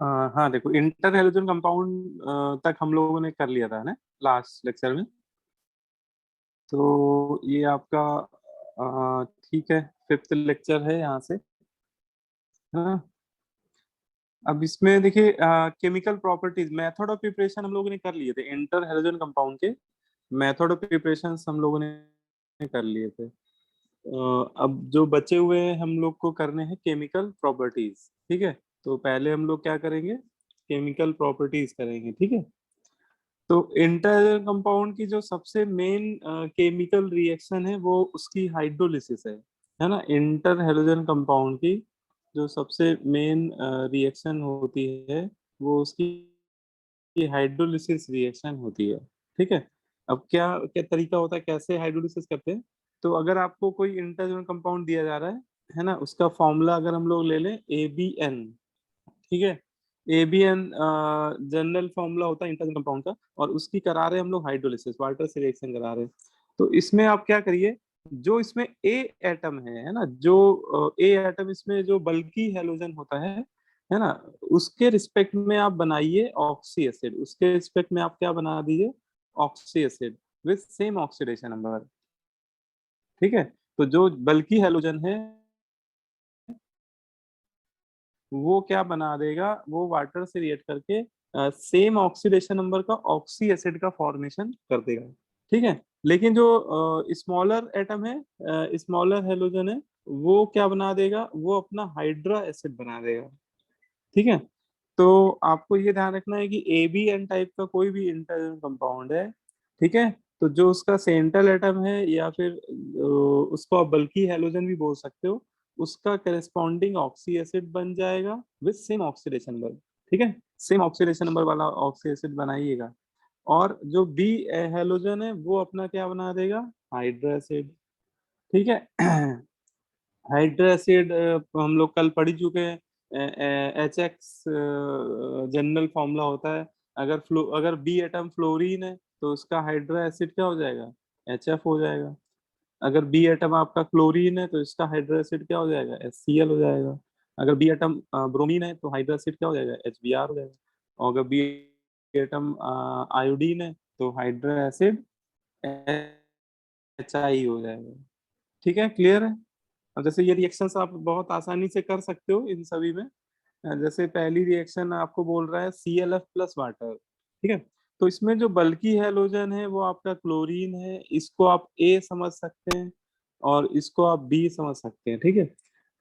हाँ देखो, inter halogen compound तक हम लोगों ने कर लिया था ना लास्ट लेक्चर में। तो ये आपका ठीक है, फिफ्थ लेक्चर है यहाँ से। हाँ, अब इसमें देखिए chemical properties, method of preparation हम लोगों ने कर लिए थे इंटर हेलोजन कंपाउंड के। मेथड ऑफ प्रिपरेशन हम लोगों ने कर लिए थे। अब जो बचे हुए हैं हम लोग को करने हैं केमिकल प्रॉपर्टीज, ठीक है। तो पहले हम लोग क्या करेंगे, केमिकल प्रॉपर्टीज करेंगे, ठीक है। तो इंटर कंपाउंड की जो सबसे मेन केमिकल रिएक्शन है वो उसकी हाइड्रोलिसिस है ना। इंटर हेलोजन कंपाउंड की जो सबसे मेन रिएक्शन होती है वो उसकी हाइड्रोलिसिस रिएक्शन होती है, ठीक है। अब क्या क्या तरीका होता है, कैसे हाइड्रोलिसिस करते हैं। तो अगर आपको कोई इंटर कंपाउंड दिया जा रहा है ना, उसका फॉर्मूला अगर हम लोग ले लें ABN, ठीक है। ABN जनरल फॉर्मूला होता है इंटर कंपाउंड का, और उसकी करा रहे हैं हम लोग हाइड्रोलिसिस, वाटर से रिएक्शन करा रहे हैं। तो इसमें आप क्या करिए, जो इसमें ए एटम है ना, जो ए एटम इसमें जो बल्कि हैलोजन होता है ना, उसके रिस्पेक्ट में आप बनाइए ऑक्सी एसिड, उसके रिस्पेक्ट में आप क्या बना दीजिए, oxy acid with same oxidation number, ठीक है। तो जो बल्कि हैलोजन है वो क्या बना देगा, वो वाटर से रिएक्ट करके सेम ऑक्सीडेशन नंबर का ऑक्सी एसिड का फॉर्मेशन कर देगा, ठीक है। लेकिन जो स्मॉलर एटम है, स्मॉलर हेलोजन है, वो क्या बना देगा, वो अपना हाइड्रा एसिड बना देगा, ठीक है। तो आपको ये ध्यान रखना है कि ABN टाइप का कोई भी इंटर कंपाउंड है, ठीक है, तो जो उसका सेंट्रल एटम है या फिर उसको आप बल्कि हैलोजन भी बोल सकते हो, उसका करेस्पॉन्डिंग ऑक्सी एसिड बन जाएगा विद सेम ऑक्सीडेशन नंबर, ठीक है। सेम ऑक्सीडेशन नंबर वाला ऑक्सी एसिड बनाइएगा। और जो बी हैलोजन है वो अपना क्या बना देगा, हाइड्रा एसिड, ठीक है। हाइड्रा एसिड हम लोग कल पढ़ ही चुके हैं, HX जनरल फॉर्मूला होता है। अगर बी एटम फ्लोरीन है तो उसका हाइड्रा एसिड क्या हो जाएगा, HF हो जाएगा। अगर बी एटम आपका क्लोरीन है तो इसका हाइड्रा एसिड क्या हो जाएगा, HCl हो जाएगा। अगर बी एटम ब्रोमीन है तो हाइड्रा एसिड क्या हो जाएगा, HBr हो जाएगा। और अगर बी एटम आयोडीन है तो हाइड्रा एसिड HI हो जाएगा, ठीक है, क्लियर है। अब जैसे ये रिएक्शंस आप बहुत आसानी से कर सकते हो इन सभी में। जैसे पहली रिएक्शन आपको बोल रहा है ClF प्लस वाटर, ठीक है। तो इसमें जो बल्कि हैलोजन है वो आपका क्लोरीन है, इसको आप A समझ सकते हैं और इसको आप B समझ सकते हैं, ठीक है।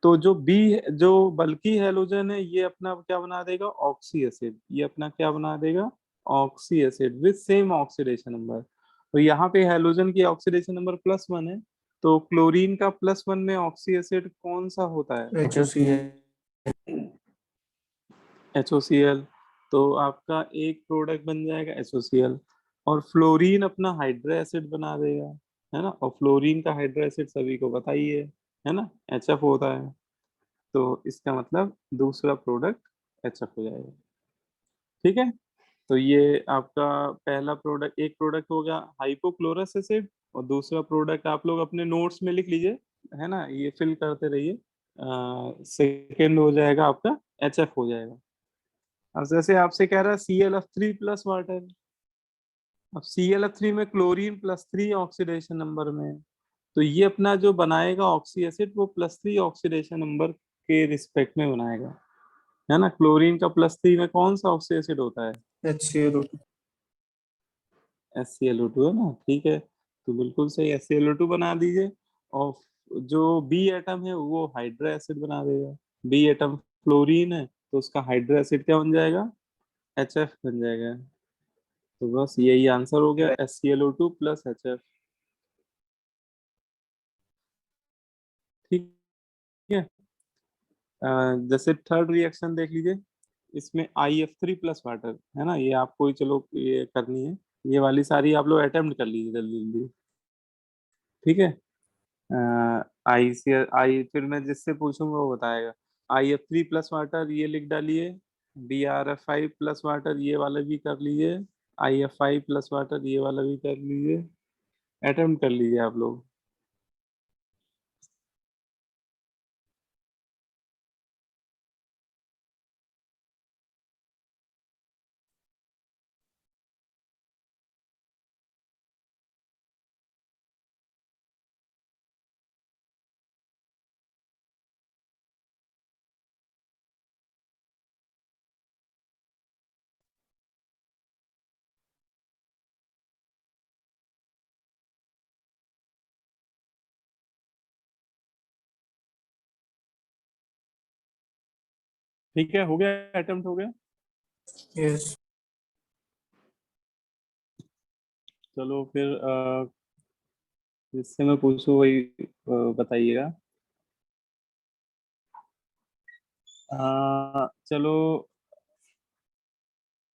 तो जो बल्कि हैलोजन है ये अपना क्या बना देगा, ऑक्सी एसिड, ये अपना क्या बना देगा, oxy acid with same oxidation number. तो यहाँ पे हैलोजन की ऑक्सीडेशन नंबर +1 है, तो क्लोरीन का +1 में ऑक्सी एसिड कौन सा होता है, HOCl। HOCl। तो आपका एक प्रोडक्ट बन जाएगा HOCl, और फ्लोरीन अपना हाइड्रा एसिड बना देगा, है ना। और फ्लोरीन का हाइड्रा एसिड सभी को पता ही है ना, HF होता है। तो इसका मतलब दूसरा प्रोडक्ट HF हो जाएगा, ठीक है। तो ये आपका पहला प्रोडक्ट, एक प्रोडक्ट हो गया हाइपोक्लोरस एसिड, और दूसरा प्रोडक्ट आप लोग अपने नोट्स में लिख लीजिए, है ना, ये फिल करते रहिए। सेकेंड हो जाएगा आपका HF हो जाएगा। अब जैसे आपसे कह रहा है ClF3 प्लस वाटर, अब ClF3 में क्लोरीन +3 ऑक्सीडेशन नंबर में है। तो ये अपना जो बनाएगा ऑक्सी एसिड वो +3 ऑक्सीडेशन नंबर के रिस्पेक्ट में बनाएगा, है ना। क्लोरीन का +3 में कौन सा ऑक्सी एसिड होता है, HCl। HClO2 है ना, ठीक है। तो बिल्कुल सही, HClO2 बना दीजिए। और जो बी एटम है वो हाइड्रा एसिड बना देगा। बी एटम फ्लोरीन है तो उसका हाइड्रा एसिड क्या बन जाएगा, HF बन जाएगा। तो बस यही आंसर हो गया, HClO2 प्लस HF, ठीक है। जैसे थर्ड रिएक्शन देख लीजिए, इसमें IF3 प्लस वाटर, है ना, ये आपको ही चलो ये करनी है। ये वाली सारी आप लोग अटेम्प्ट कर लीजिए जल्दी जल्दी, ठीक है। आई फिर मैं जिससे पूछूंगा वो बताएगा। IF3 प्लस वाटर ये लिख डालिए, BrF5 प्लस वाटर ये वाला भी कर लीजिए, IF5 प्लस वाटर ये वाला भी कर लीजिए, अटेम्प्ट कर लीजिए आप लोग। ठीक है, हो गया, अटेम्प्ट हो गया। यस। चलो फिर जिससे मैं पूछूं वही बताइएगा। चलो,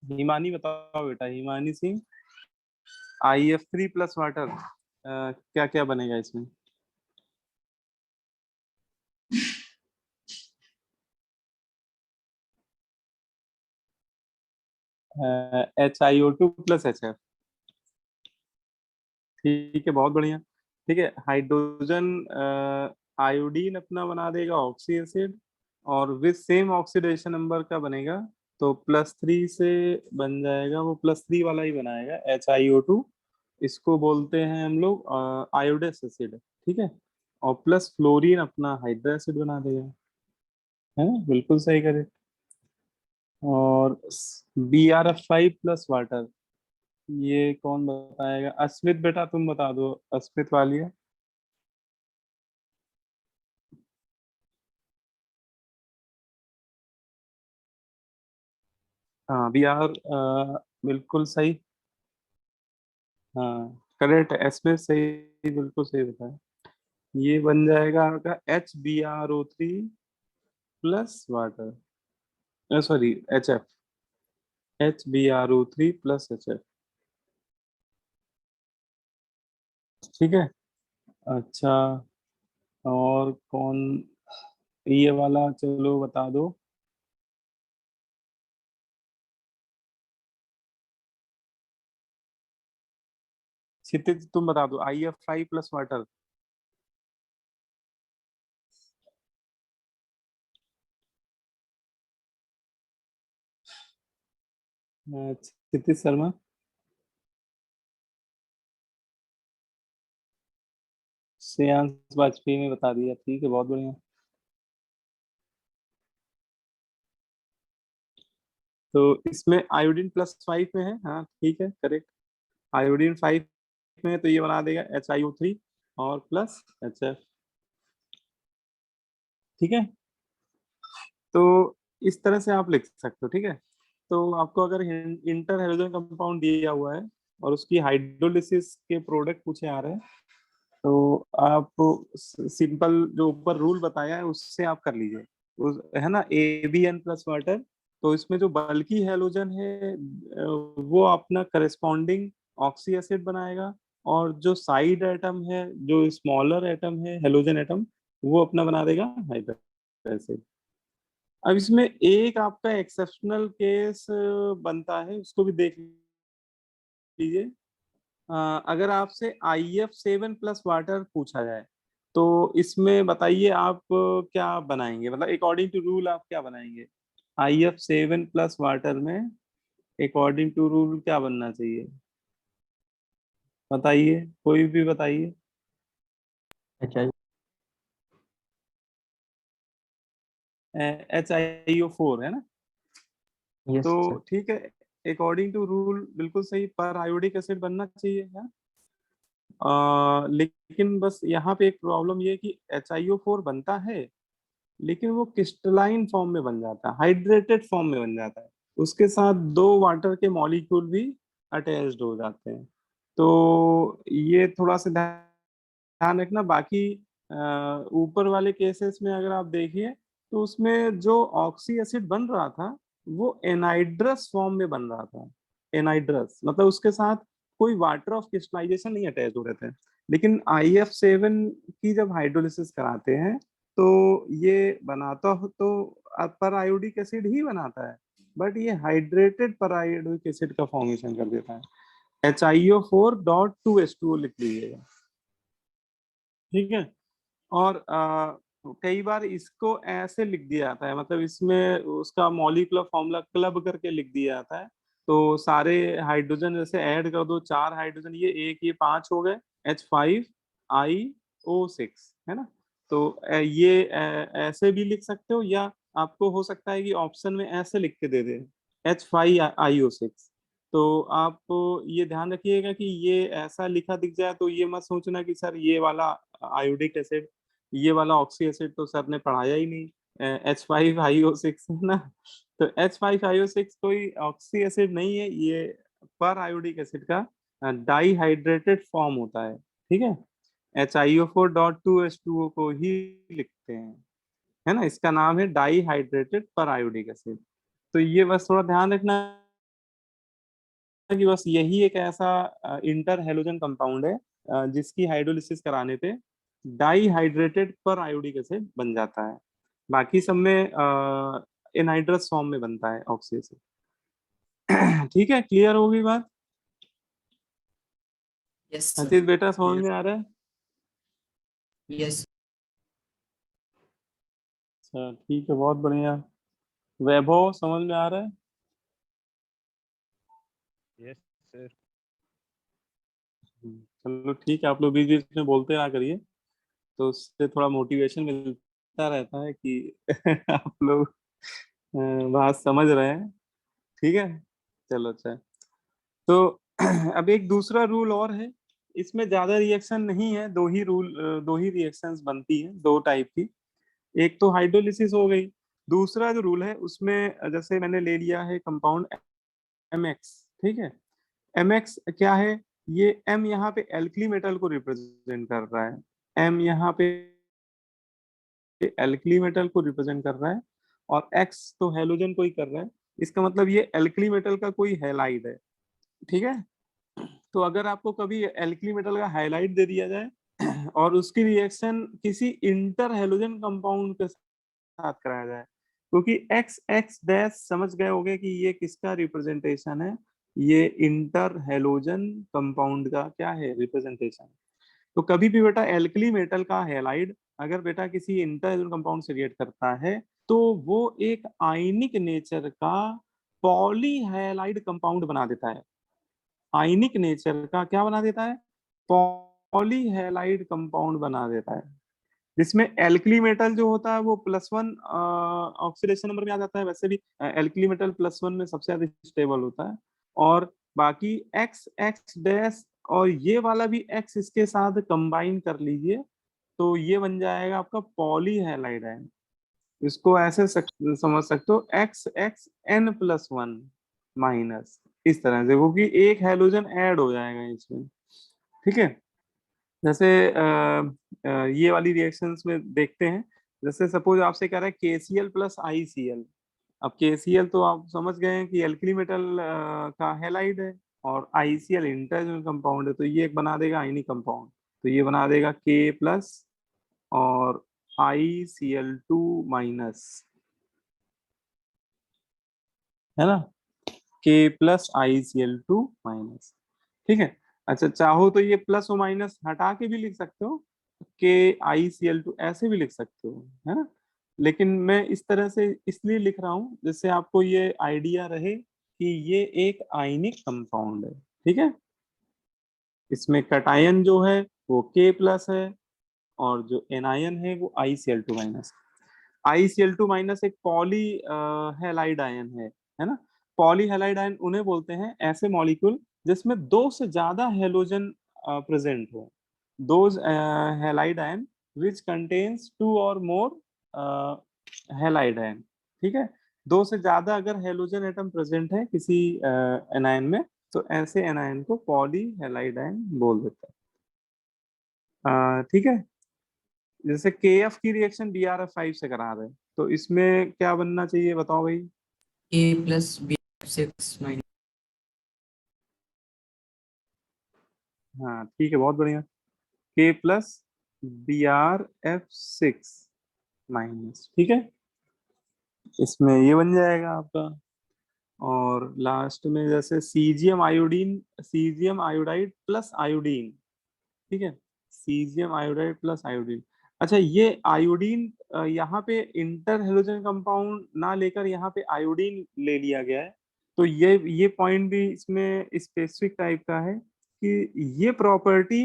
हिमानी बताओ बेटा, Himani Singh, IF3 plus water क्या क्या बनेगा इसमें? HiO2 plus HF। ठीक है, बहुत बढ़िया। ठीक है, हाइड्रोजन आयोडीन अपना बना देगा ऑक्सी एसिड, और विद सेम ऑक्सीडेशन नंबर का बनेगा, तो +3 से बन जाएगा, वो +3 वाला ही बनाएगा, HiO2। इसको बोलते हैं हम लोग आयोडस एसिड। ठीक है, और प्लस फ्लोरीन अपना हाइड्रो एसिड बना देगा, है ना, बिल्कुल सही करे। और BrF5 प्लस वाटर, ये कौन बताएगा? अस्मित बेटा तुम बता दो, अस्मित वाली है। हाँ, Br बिल्कुल सही। हाँ, करेक्ट, एस्मित सही, बिल्कुल सही बताया। ये बन जाएगा आपका HbRO3 plus water, sorry HF, HbRO3 plus HF। ठीक है। अच्छा, और कौन, ये वाला चलो बता दो। क्षितिज तुम बता दो, IF5 प्लस वाटर। क्षितिज शर्मा। श्रेयांश वाजपेयी ने बता दिया, ठीक है, बहुत बढ़िया। तो इसमें आयोडीन +5 में है, हाँ ठीक है, करेक्ट। आयोडीन 5 में है, तो ये बना देगा HiO3 और प्लस HF। ठीक है, तो इस तरह से आप लिख सकते हो। ठीक है, तो आपको अगर इंटर हेलोजन कंपाउंड दिया हुआ है और उसकी हाइड्रोलिसिस के प्रोडक्ट पूछे आ रहे हैं, तो आप सिंपल जो ऊपर रूल बताया है उससे आप कर लीजिए, है ना, AbN प्लस वाटर। तो इसमें जो बल्कि हेलोजन है वो अपना करस्पॉन्डिंग ऑक्सी एसिड बनाएगा, और जो साइड एटम है, जो स्मॉलर एटम है हेलोजन एटम, वो अपना बना देगा हाइड्रोजन एसिड। अब इसमें एक आपका एक्सेप्शनल केस बनता है, उसको भी देख लीजिए। अगर आपसे IF7 प्लस वाटर पूछा जाए, तो इसमें बताइए आप क्या बनाएंगे, मतलब अकॉर्डिंग टू रूल आप क्या बनाएंगे? IF7 प्लस वाटर में अकॉर्डिंग टू रूल क्या बनना चाहिए? बताइए, कोई भी बताइए। अच्छा। HiO4 है ना? यस तो सर। ठीक है, अकॉर्डिंग टू रूल बिल्कुल सही, पर आयोडिक एसिड बनना चाहिए, है। लेकिन बस यहाँ पे एक प्रॉब्लम ये है कि HiO4 बनता है, लेकिन वो क्रिस्टलाइन फॉर्म में बन जाता है, हाइड्रेटेड फॉर्म में बन जाता है, उसके साथ दो वाटर के मॉलिक्यूल भी अटैच्ड हो जाते हैं। तो ये थोड़ा सा ध्यान रखना। बाकी ऊपर वाले केसेस में अगर आप देखिए, तो उसमें जो ऑक्सी एसिड बन रहा था वो एनाइड्रस फॉर्म में बन रहा था। एनाइड्रस मतलब उसके साथ कोई वाटर ऑफ क्रिस्टलाइजेशन नहीं अटैच हो रहे थे। लेकिन IF7 की जब हाइड्रोलिसिस कराते हैं, तो ये बनाता हो तो पर आयोडिक एसिड ही बनाता है, बट ये हाइड्रेटेड पर आयोडिक एसिड का फॉर्मेशन कर देता है। HiO4.2H2O लिख लीजिएगा। ठीक है, और कई बार इसको ऐसे लिख दिया जाता है, मतलब इसमें उसका मॉलिक्यूलर फॉर्मूला क्लब करके लिख दिया जाता है। तो सारे हाइड्रोजन जैसे ऐड कर दो, 4 हाइड्रोजन, ये एक, ये 5 हो गए, H5IO6, है ना। तो ये ऐसे भी लिख सकते हो, या आपको हो सकता है कि ऑप्शन में ऐसे लिख के दे दे, H5IO6। तो आप ये ध्यान रखिएगा कि ये ऐसा लिखा दिख जाए तो ये मत सोचना कि सर ये वाला आयोडिक एसिड, ये वाला ऑक्सी एसिड तो सर ने पढ़ाया ही नहीं, H5IO6 है ना, तो H5IO6 कोई ऑक्सी एसिड नहीं है, ये पर आयोडिक एसिड का डाईहाइड्रेटेड फॉर्म होता है, ठीक है। HiO4.2H2O को ही लिखते हैं, है ना, इसका नाम है डाईहाइड्रेटेड पर आयोडिक एसिड। तो ये बस थोड़ा ध्यान रखना कि बस यही एक ऐसा इंटर हेलोजन कंपाउंड है जिसकी हाइड्रोलिसिस कराने पे डाईहाइड्रेटेड पर आयोडिक एसिड बन जाता है। बाकी सब में एनहाइड्रस फॉर्म में बनता है ऑक्सी एसिड। ठीक है, क्लियर होगी बात? Yes Hatish sir. बेटा समझ में आ रहा है? यस अच्छा ठीक है, बहुत बढ़िया। वैभव समझ में आ रहा है? Yes sir. चलो ठीक है, आप लोग बीच बीच में बोलते रहा करिए, तो उससे थोड़ा मोटिवेशन मिलता रहता है कि आप लोग बात समझ रहे हैं। ठीक है, चलो अच्छा है। तो अब एक दूसरा रूल और है, इसमें ज्यादा रिएक्शन नहीं है, दो ही रिएक्शंस बनती है, दो टाइप की। एक तो हाइड्रोलिसिस हो गई, दूसरा जो रूल है उसमें जैसे मैंने ले लिया है कंपाउंड MX, ठीक है। MX क्या है, ये M यहाँ पे एल्कली मेटल को रिप्रेजेंट कर रहा है, M यहाँ पे एल्कली मेटल को रिप्रेजेंट कर रहा है, और X तो हेलोजन को ही कर रहा है। इसका मतलब ये एल्कली मेटल का कोई हैलाइड है, ठीक है। तो अगर आपको कभी एल्कली मेटल का हाइलाइट दे दिया जाए और उसकी रिएक्शन किसी इंटर हेलोजन कंपाउंड के साथ कराया जाए, क्योंकि एक्स एक्स डैश समझ गए होंगे कि ये किसका रिप्रेजेंटेशन है, ये इंटर हेलोजन कंपाउंड का क्या है, रिप्रेजेंटेशन। तो कभी भी बेटा एल्कली मेटल का हैलाइड अगर बेटा किसी इंटर हेलोजन कंपाउंड से रिएक्ट करता है, तो वो एक आयनिक नेचर का पॉलीहैलाइड कंपाउंड बना देता है। आयनिक नेचर का क्या बना देता है, पॉलीहैलाइड कंपाउंड बना देता है, जिसमें एल्कली मेटल जो होता है वो +1 ऑक्सीडेशन नंबर में आ जाता है। वैसे भी एल्कली मेटल +1 में सबसे ज्यादा स्टेबल होता है, और बाकी एक्स एक्स डैश और ये वाला भी एक्स इसके साथ कंबाइन कर लीजिए, तो ये बन जाएगा आपका पॉलीहैलाइड आयन। इसको ऐसे समझ सकते हो, XXN+1 माइनस, इस तरह से, क्योंकि एक हेलोजन ऐड हो जाएगा इसमें, ठीक है। जैसे ये वाली रिएक्शंस में देखते हैं, जैसे सपोज आपसे कह रहा है KCl + ICl। अब KCl तो आप समझ गए हैं कि एल्कली मेटल का हैलाइड है, और ICl इंटरजन कंपाउंड है, तो ये एक बना देगा आयनिक कंपाउंड, तो ये बना देगा K+ और ICl2-, है ना, K+ICl2-, ठीक है। अच्छा चाहो तो ये प्लस और माइनस हटा के भी लिख सकते हो, KICl2 ऐसे भी लिख सकते हो, है ना। लेकिन मैं इस तरह से इसलिए लिख रहा हूँ जिससे आपको ये आइडिया रहे कि ये एक आयनिक कंपाउंड है, ठीक है। इसमें कटायन जो है वो K+ है, और जो एनायन है वो ICl2-। ICl2- एक पॉली हैलाइड आयन है ना। पॉली हैलाइड आयन उन्हें बोलते हैं ऐसे मॉलिक्यूल जिसमें दो से ज्यादा हेलोजन प्रेजेंट हो, those halide ion which contains 2 और मोर हैलाइड आयन, ठीक है। दो से ज्यादा अगर हेलोजन एटम प्रेजेंट है किसी एनायन में, तो ऐसे एनायन को पॉली हैलाइड आयन बोल देते हैं, ठीक है। जैसे KF की रिएक्शन BrF5 से करा रहे हैं, तो इसमें क्या बनना चाहिए बताओ भाई? A+B6- हाँ ठीक है, बहुत बढ़िया। K+BrF6-, ठीक है, इसमें ये बन जाएगा आपका। और लास्ट में जैसे caesium iodine, caesium iodide plus iodine, ठीक है, सीजियम आयोडाइड प्लस आयोडीन। अच्छा ये आयोडीन यहाँ पे इंटर हेलोजन कंपाउंड ना लेकर यहाँ पे आयोडीन ले लिया गया है, तो ये पॉइंट भी इसमें स्पेसिफिक टाइप का है कि ये प्रॉपर्टी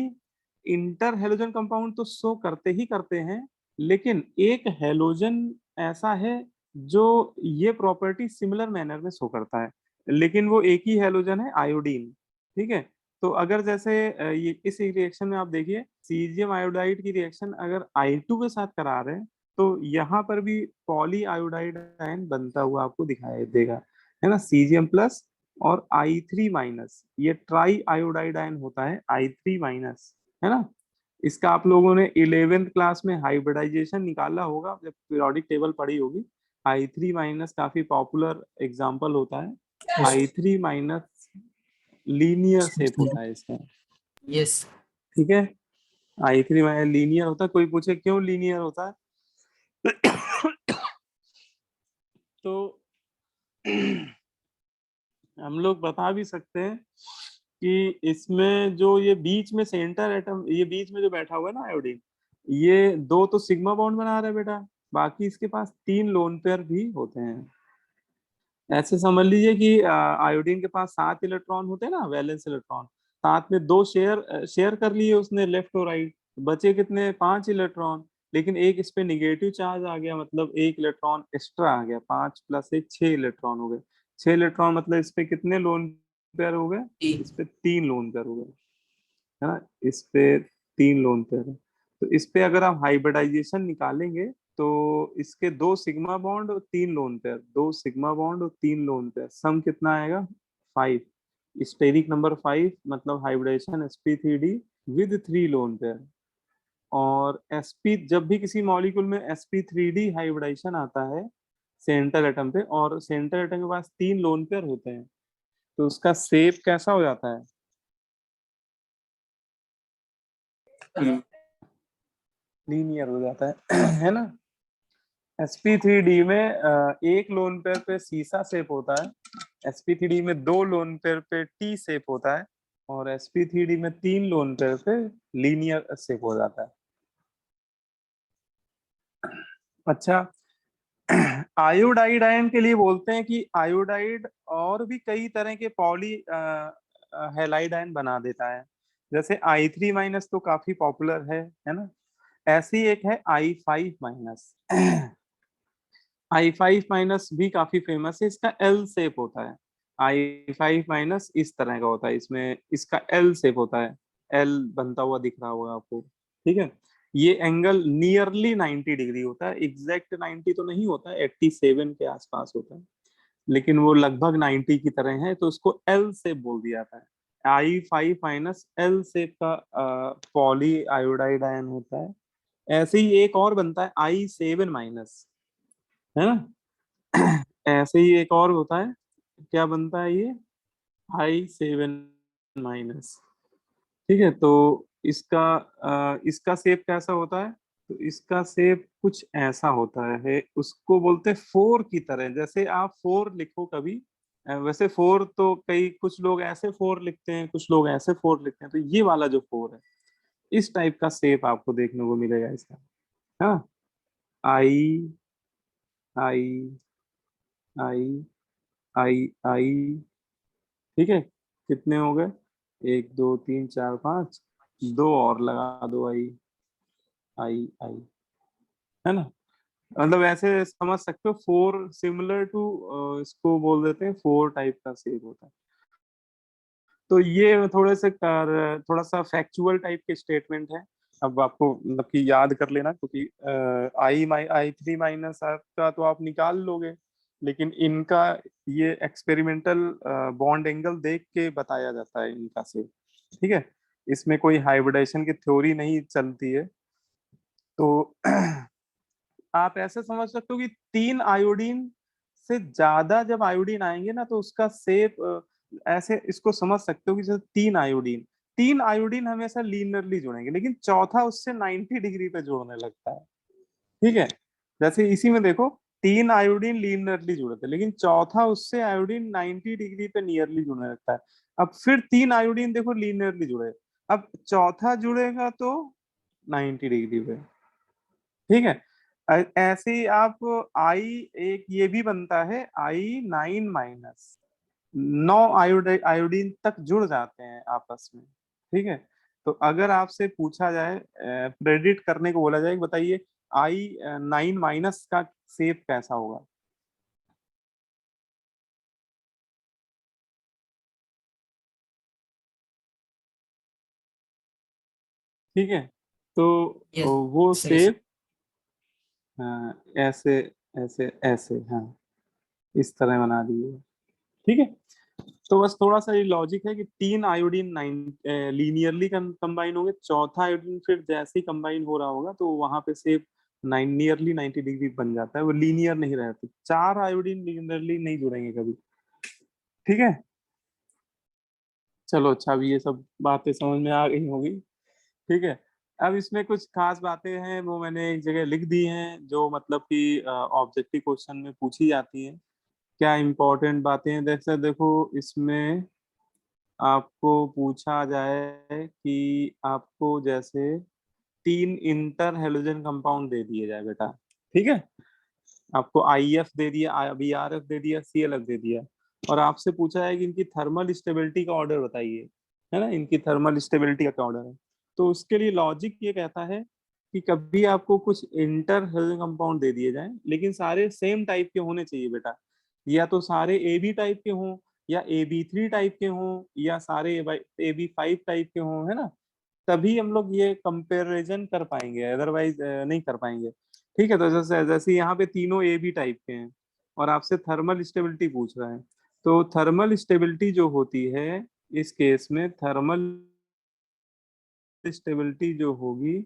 इंटर हेलोजन कंपाउंड तो शो करते ही करते हैं, लेकिन एक हेलोजन ऐसा है जो ये प्रॉपर्टी सिमिलर मैनर में शो करता है, लेकिन वो एक ही हेलोजन है, आयोडीन, ठीक है। तो अगर जैसे ये इस रिएक्शन में आप देखिए सीजियम आयोडाइड की रिएक्शन अगर I2 के साथ करा रहे हैं, तो यहाँ पर भी पॉली आयोडाइड आयन बनता हुआ आपको दिखाई देगा, है ना, सीजियम प्लस और I3 माइनस, ये ट्राई आयोडाइड आयन होता है I3 माइनस, है ना। इसका आप लोगों ने 11th क्लास में हाइब्रिडाइजेशन निकाला होगा, जब पीरियोडिक टेबल पढ़ी होगी। I3 माइनस काफी पॉपुलर एग्जाम्पल होता है। I3 माइनस लीनियर शेप होता है इसका, Yes. ठीक है। I3 माइनस लीनियर होता है। कोई पूछे क्यों लीनियर होता है तो हम लोग बता भी सकते हैं कि इसमें जो ये बीच में सेंटर एटम, ये बीच में जो बैठा हुआ है ना आयोडीन, ये दो तो सिग्मा बॉन्ड बना रहा है बेटा, बाकी इसके पास 3 लोन पेयर भी होते हैं। ऐसे समझ लीजिए कि आयोडीन के पास 7 इलेक्ट्रॉन होते हैं ना, वैलेंस इलेक्ट्रॉन, साथ में 2 शेयर कर लिए उसने लेफ्ट और राइट, बचे कितने, 5 इलेक्ट्रॉन। लेकिन एक इस पे निगेटिव चार्ज आ गया, मतलब 1 इलेक्ट्रॉन एक्स्ट्रा आ गया, 5 प्लस 1 6 इलेक्ट्रॉन हो गए। 6 इलेक्ट्रॉन मतलब इस पे कितने लोन पेयर हो गए, E. इस पे 3 लोन पेयर हो गए, है ना। इस पे 3 लोन पेयर है। तो इस पे अगर आप हाइब्रिडाइजेशन निकालेंगे तो इसके 2 सिग्मा बॉन्ड और 3 लोन पेयर, 2 सिग्मा बॉन्ड और 3 लोन पेयर, सम कितना आएगा, 5। स्टेरिक नंबर 5 मतलब hybridization sp3d with 3 lone pair. और sp, जब भी किसी मॉलिक्यूल में sp3d हाइब्रिडाइजेशन आता है सेंटर एटम पे, और सेंटर एटम के पास 3 लोन पेयर होते हैं, तो उसका शेप कैसा हो जाता है, लीनियर हो जाता है है ना। sp3d में एक लोन पेयर पे सीसा शेप होता है, sp3d में 2 लोन पेयर पे टी शेप होता है, और sp3d में 3 लोन पेयर पे लीनियर शेप हो जाता है। अच्छा, आयोडाइड आयन के लिए बोलते हैं कि आयोडाइड और भी कई तरह के पॉली हैलाइड आयन बना देता है। जैसे I3 माइनस तो काफी पॉपुलर है ना। ऐसी एक है I5 माइनस। I5 माइनस भी काफी फेमस है, इसका एल शेप होता है। I5 माइनस इस तरह का होता है, इसमें इसका एल शेप होता है, एल बनता हुआ दिख रहा होगा आपको, ठीक है। ये एंगल नियरली 90 डिग्री होता है, एग्जैक्ट 90 तो नहीं होता है, 87 के आसपास होता है, लेकिन वो लगभग 90 की तरह है, तो उसको एल शेप बोल दिया जाता है। I5 माइनस एल शेप का पॉली आयोडाइड आयन होता है। ऐसे ही एक और बनता है I7 माइनस, है ना। ऐसे ही एक और होता है, क्या बनता है ये, I7 माइनस, ठीक है। तो इसका शेप कैसा होता है, तो इसका शेप कुछ ऐसा होता है, उसको बोलते हैं फोर की तरह, जैसे आप फोर लिखो कभी, वैसे फोर तो कई कुछ लोग ऐसे फोर लिखते हैं, कुछ लोग ऐसे फोर लिखते हैं, तो ये वाला जो फोर है, इस टाइप का शेप आपको देखने को मिलेगा इसका। हाँ, आई आई आई आई आई, ठीक है। कितने हो गए, 1 2 3 4 5, 2 और लगा दो, आई आई आई, है ना। मतलब ऐसे समझ सकते हो, फोर सिमिलर टू, इसको बोल देते हैं फोर टाइप का शेप होता है। तो ये थोड़ा सा फैक्चुअल टाइप के स्टेटमेंट है। अब आपको मतलब कि याद कर लेना, क्योंकि I3 माइनस आपका तो आप निकाल लोगे, लेकिन इनका ये एक्सपेरिमेंटल बॉन्ड एंगल देख के बताया जाता है इनका से, ठीक है। इसमें कोई हाइब्रिडेशन की थ्योरी नहीं चलती है। तो आप ऐसे समझ सकते हो कि 3 आयोडीन से ज्यादा जब आयोडीन आएंगे ना, तो उसका शेप ऐसे इसको समझ सकते हो कि जैसे 3 आयोडीन हमेशा लीनियरली जुड़ेंगे, लेकिन चौथा उससे 90 डिग्री पे जुड़ने लगता है, ठीक है। जैसे इसी में देखो, 3 आयोडीन लीनियरली जुड़े थे, लेकिन चौथा उससे आयोडीन 90 डिग्री पे नियरली जुड़ने लगता है। अब फिर 3 आयोडीन देखो लीनियरली जुड़े, अब चौथा जुड़ेगा तो 90 डिग्री पे, ठीक है। ऐसे ही आप आई, एक ये भी बनता है I9 माइनस, 9 आयोडीन तक जुड़ जाते हैं आपस में, ठीक है। तो अगर आपसे पूछा जाए, प्रेडिक्ट करने को बोला जाए, बताइए I9 माइनस का शेप कैसा होगा, ठीक है। तो Yes. वो Sir. शेप हाँ, ऐसे ऐसे ऐसे, हाँ इस तरह बना दिए। ठीक है, तो बस थोड़ा सा ये लॉजिक है कि 3 आयोडीन 9 लीनियरली कंबाइन होंगे, चौथा आयोडीन फिर जैसे ही कंबाइन हो रहा होगा तो वहां पे से 9 नियरली 90 डिग्री बन जाता है, वो लीनियर नहीं रहते। 4 आयोडीन लीनियरली नहीं जुड़ेंगे कभी। ठीक है, चलो अच्छा, अभी ये सब बातें समझ में आ गई होगी। ठीक है, अब इसमें कुछ खास बातें हैं वो मैंने एक जगह लिख दी हैं, जो मतलब कि ऑब्जेक्टिव क्वेश्चन में पूछी जाती हैं। क्या इंपॉर्टेंट बातें हैं, जैसे देखो इसमें आपको पूछा जाए कि आपको जैसे 3 इंटर हेलोजन कंपाउंड दे दिए जाए बेटा। ठीक है, आपको आईएफ दे दिया, बीआरएफ दे दिया, सीएलएफ दे दिया, और आपसे पूछा है कि इनकी थर्मल स्टेबिलिटी का ऑर्डर बताइए, है ना, इनकी थर्मल स्टेबिलिटी का क्या ऑर्डर है। तो उसके लिए लॉजिक ये कहता है कि कभी आपको कुछ इंटर हेलोजन कंपाउंड दे दिए जाए, लेकिन सारे सेम टाइप के होने चाहिए बेटा। या तो सारे ए बी टाइप के हों, या ए बी थ्री टाइप के हों, या सारे ए बी फाइव टाइप के हों, है ना। तभी हम लोग ये कंपैरिजन कर पाएंगे, अदरवाइज नहीं कर पाएंगे। ठीक है, तो जैसे जैसे यहाँ पे तीनों ए बी टाइप के हैं और आपसे थर्मल स्टेबिलिटी पूछ रहा है, तो थर्मल स्टेबिलिटी जो होती है इस केस में, थर्मल स्टेबिलिटी जो होगी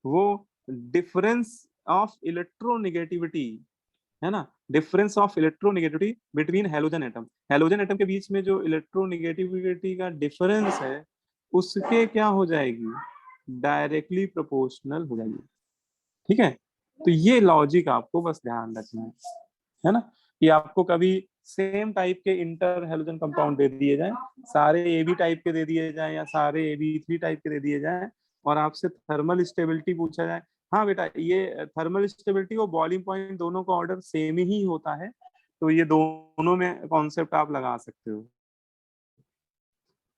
वो डिफरेंस ऑफ इलेक्ट्रोनेगेटिविटी, है ना, difference of electronegativity between halogen atom, halogen atom के बीच में जो इलेक्ट्रोनेगेटिविटी का डिफरेंस है उसके क्या हो जाएगी, डायरेक्टली प्रोपोर्शनल हो जाएगी। ठीक है, तो ये लॉजिक आपको बस ध्यान रखना है ना, कि आपको कभी सेम टाइप के इंटर हेलोजन कंपाउंड दे दिए जाएं, सारे ए बी टाइप के दे दिए जाएं या सारे ए बी थ्री टाइप के दे दिए जाएं, और आपसे थर्मल स्टेबिलिटी पूछा जाए। हाँ बेटा, ये थर्मल स्टेबिलिटी और बॉइलिंग पॉइंट दोनों का ऑर्डर सेम ही होता है, तो ये दोनों में कॉन्सेप्ट आप लगा सकते हो,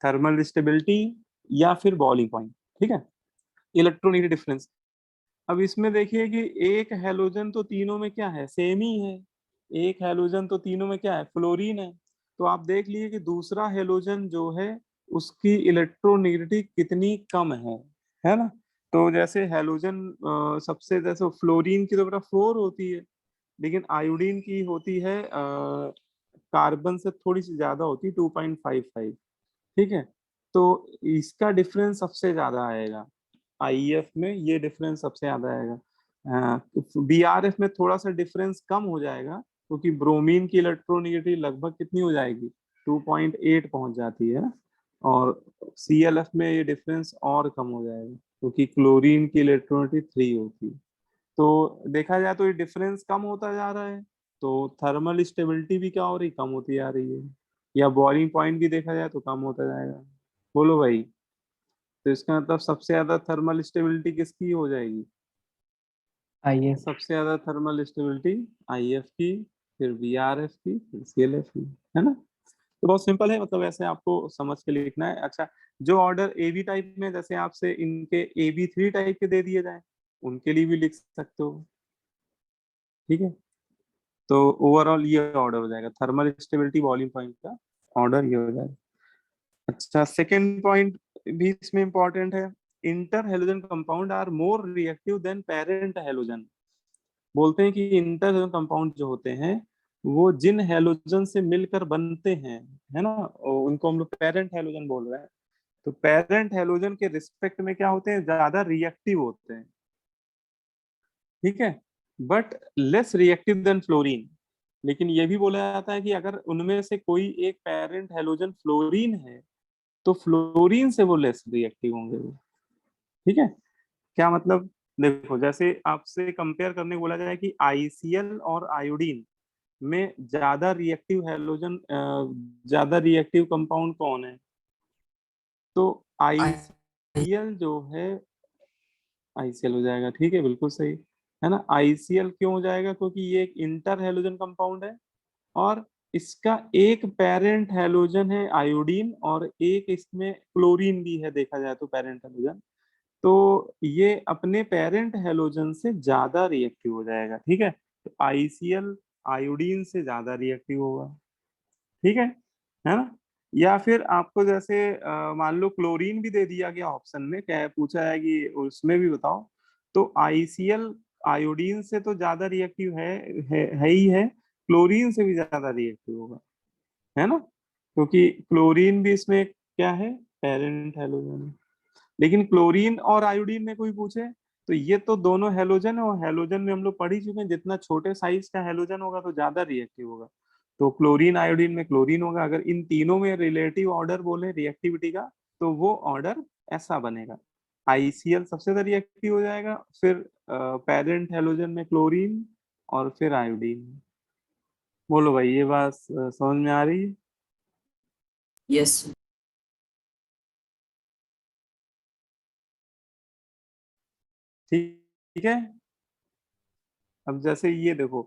थर्मल स्टेबिलिटी या फिर बॉइलिंग पॉइंट। ठीक है, इलेक्ट्रोनेगेटिव डिफरेंस। अब इसमें देखिए कि एक हैलोजन तो तीनों में क्या है, सेम ही है। एक हैलोजन तो तीनों में क्या है, फ्लोरीन है। तो आप देख लीजिए कि दूसरा हैलोजन जो है उसकी इलेक्ट्रोनेगेटिविटी कितनी कम है ना। तो जैसे हैलोजन सबसे, जैसे फ्लोरीन की तो बेटा 4 होती है, लेकिन आयोडीन की होती है कार्बन से थोड़ी सी ज्यादा होती है, 2.55। ठीक है, तो इसका डिफरेंस सबसे ज्यादा आएगा, आईएफ में ये डिफरेंस सबसे ज्यादा आएगा। बीआरएफ में थोड़ा सा डिफरेंस कम हो जाएगा, क्योंकि ब्रोमीन की इलेक्ट्रोनेगेटिविटी लगभग कितनी हो जाएगी, 2.8 पहुंच जाती है। और सीएलएफ में ये डिफरेंस और कम हो जाएगा, क्योंकि क्लोरीन की इलेक्ट्रोनेगेटिविटी 3 होती है। तो देखा जाए तो ये डिफरेंस कम होता जा रहा है, तो थर्मल स्टेबिलिटी भी क्या हो रही, कम होती जा रही है। या बॉइलिंग पॉइंट भी देखा जाए तो कम होता जाएगा। बोलो भाई, तो इसका मतलब सबसे ज्यादा थर्मल स्टेबिलिटी किसकी हो जाएगी, आइए। सबसे ज्यादा थर्मल स्टेबिलिटी आईएफ की, फिर बीआरएफ की, फिर सीएलएफ की, है ना। तो बहुत सिंपल है, मतलब ऐसे आपको समझ के लिखना है। अच्छा, जो ऑर्डर ए बी टाइप में, जैसे आपसे इनके ए बी थ्री टाइप के दे दिए जाए, उनके लिए भी लिख सकते हो। ठीक है, तो ओवरऑल ये ऑर्डर हो जाएगा, थर्मल स्टेबिलिटी बॉइलिंग पॉइंट का ऑर्डर ये हो जाएगा। अच्छा, सेकेंड पॉइंट भी इसमें इंपॉर्टेंट है, inter halogen compound are more reactive than parent halogen. बोलते हैं कि इंटर हेलोजन कंपाउंड जो होते हैं वो जिन हेलोजन से मिलकर बनते हैं, है ना, उनको हम लोग पेरेंट हेलोजन बोल रहे हैं। तो पेरेंट हेलोजन के रिस्पेक्ट में क्या होते हैं, ज्यादा रिएक्टिव होते हैं। ठीक है, but less reactive than fluorine. लेकिन ये भी बोला जाता है कि अगर उनमें से कोई एक पेरेंट हेलोजन फ्लोरीन है तो फ्लोरीन से वो लेस रिएक्टिव होंगे वो। ठीक है, क्या मतलब, देखो जैसे आपसे कंपेयर करने को बोला जाए कि आईसीएल और आयोडीन में ज्यादा रिएक्टिव हेलोजन, ज्यादा रिएक्टिव कंपाउंड कौन है, तो I आईसीएल जो है, आईसीएल हो जाएगा। ठीक है, बिल्कुल सही है ना। आईसीएल क्यों हो जाएगा, क्योंकि ये एक इंटर हेलोजन कंपाउंड है, और इसका एक पेरेंट हेलोजन है आयोडीन, और एक इसमें क्लोरीन भी है, देखा जाए तो पेरेंट हेलोजन। तो ये अपने पेरेंट हेलोजन से ज्यादा रिएक्टिव हो जाएगा। ठीक है, तो आईसीएल आयोडीन से ज्यादा रिएक्टिव होगा। ठीक है ना। या फिर आपको जैसे मान लो क्लोरीन भी दे दिया गया ऑप्शन में, क्या है, पूछा है कि उसमें भी बताओ, तो आईसीएल आयोडीन से तो ज्यादा रिएक्टिव है ही है, क्लोरीन से भी ज्यादा रिएक्टिव होगा, है ना, क्योंकि क्लोरीन भी इसमें क्या है, पेरेंट हेलोजन। लेकिन क्लोरीन और आयोडीन में कोई पूछे तो ये तो दोनों हेलोजन है, और हेलोजन में हम लोग पढ़ ही चुके हैं, जितना छोटे साइज का हेलोजन होगा तो ज्यादा रिएक्टिव होगा। तो क्लोरीन आयोडीन में क्लोरीन होगा। अगर इन तीनों में रिलेटिव ऑर्डर बोले रिएक्टिविटी का, तो वो ऑर्डर ऐसा बनेगा, आईसीएल सबसे ज्यादा रिएक्टिव हो जाएगा, फिर पेरेंट हेलोजन में क्लोरीन, और फिर आयोडीन। बोलो भाई, ये बात समझ में आ रही है? yes, ठीक है। अब जैसे ये देखो,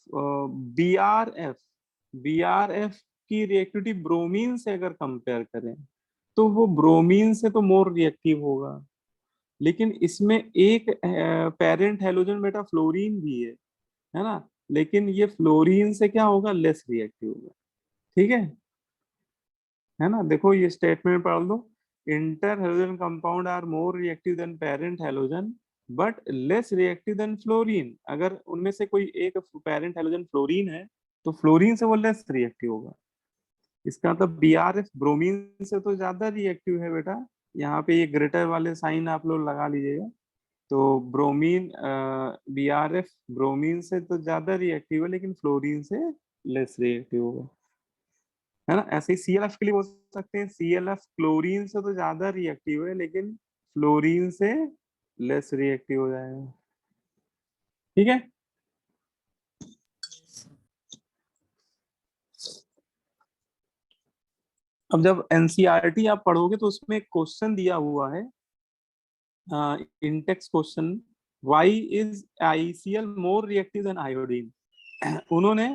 बी आर एफ की रिएक्टिविटी ब्रोमीन से अगर कंपेयर करें, तो वो ब्रोमीन से तो मोर रिएक्टिव होगा, लेकिन इसमें एक पेरेंट हेलोजन बेटा फ्लोरीन भी है ना, लेकिन ये फ्लोरीन से क्या होगा, लेस रिएक्टिव होगा। ठीक है ना, देखो ये स्टेटमेंट पढ़ लो, inter halogen compound are more reactive than parent halogen but less reactive than fluorine. अगर उनमें से कोई एक पेरेंट हेलोजन फ्लोरीन है, तो फ्लोरीन से वो लेस रिएक्टिव होगा। इसका मतलब बीआरएफ ब्रोमीन से तो ज्यादा रिएक्टिव है बेटा। यहाँ पे ये ग्रेटर वाले साइन आप लोग लगा लीजिएगा। तो ब्रोमीन, बीआरएफ ब्रोमीन से तो ज्यादा रिएक्टिव है, लेकिन फ्लोरीन से लेस रिएक्टिव होगा, है ना। ऐसे ही सीएलएफ के लिए बोल सकते हैं, सीएलएफ क्लोरीन से तो ज्यादा रिएक्टिव है, लेकिन फ्लोरीन से लेस रिएक्टिव हो जाएगा। ठीक है। अब जब एनसीईआरटी आप पढ़ोगे तो उसमें एक क्वेश्चन दिया हुआ है, Intex question, why is ICL more reactive then iodine. उन्होंने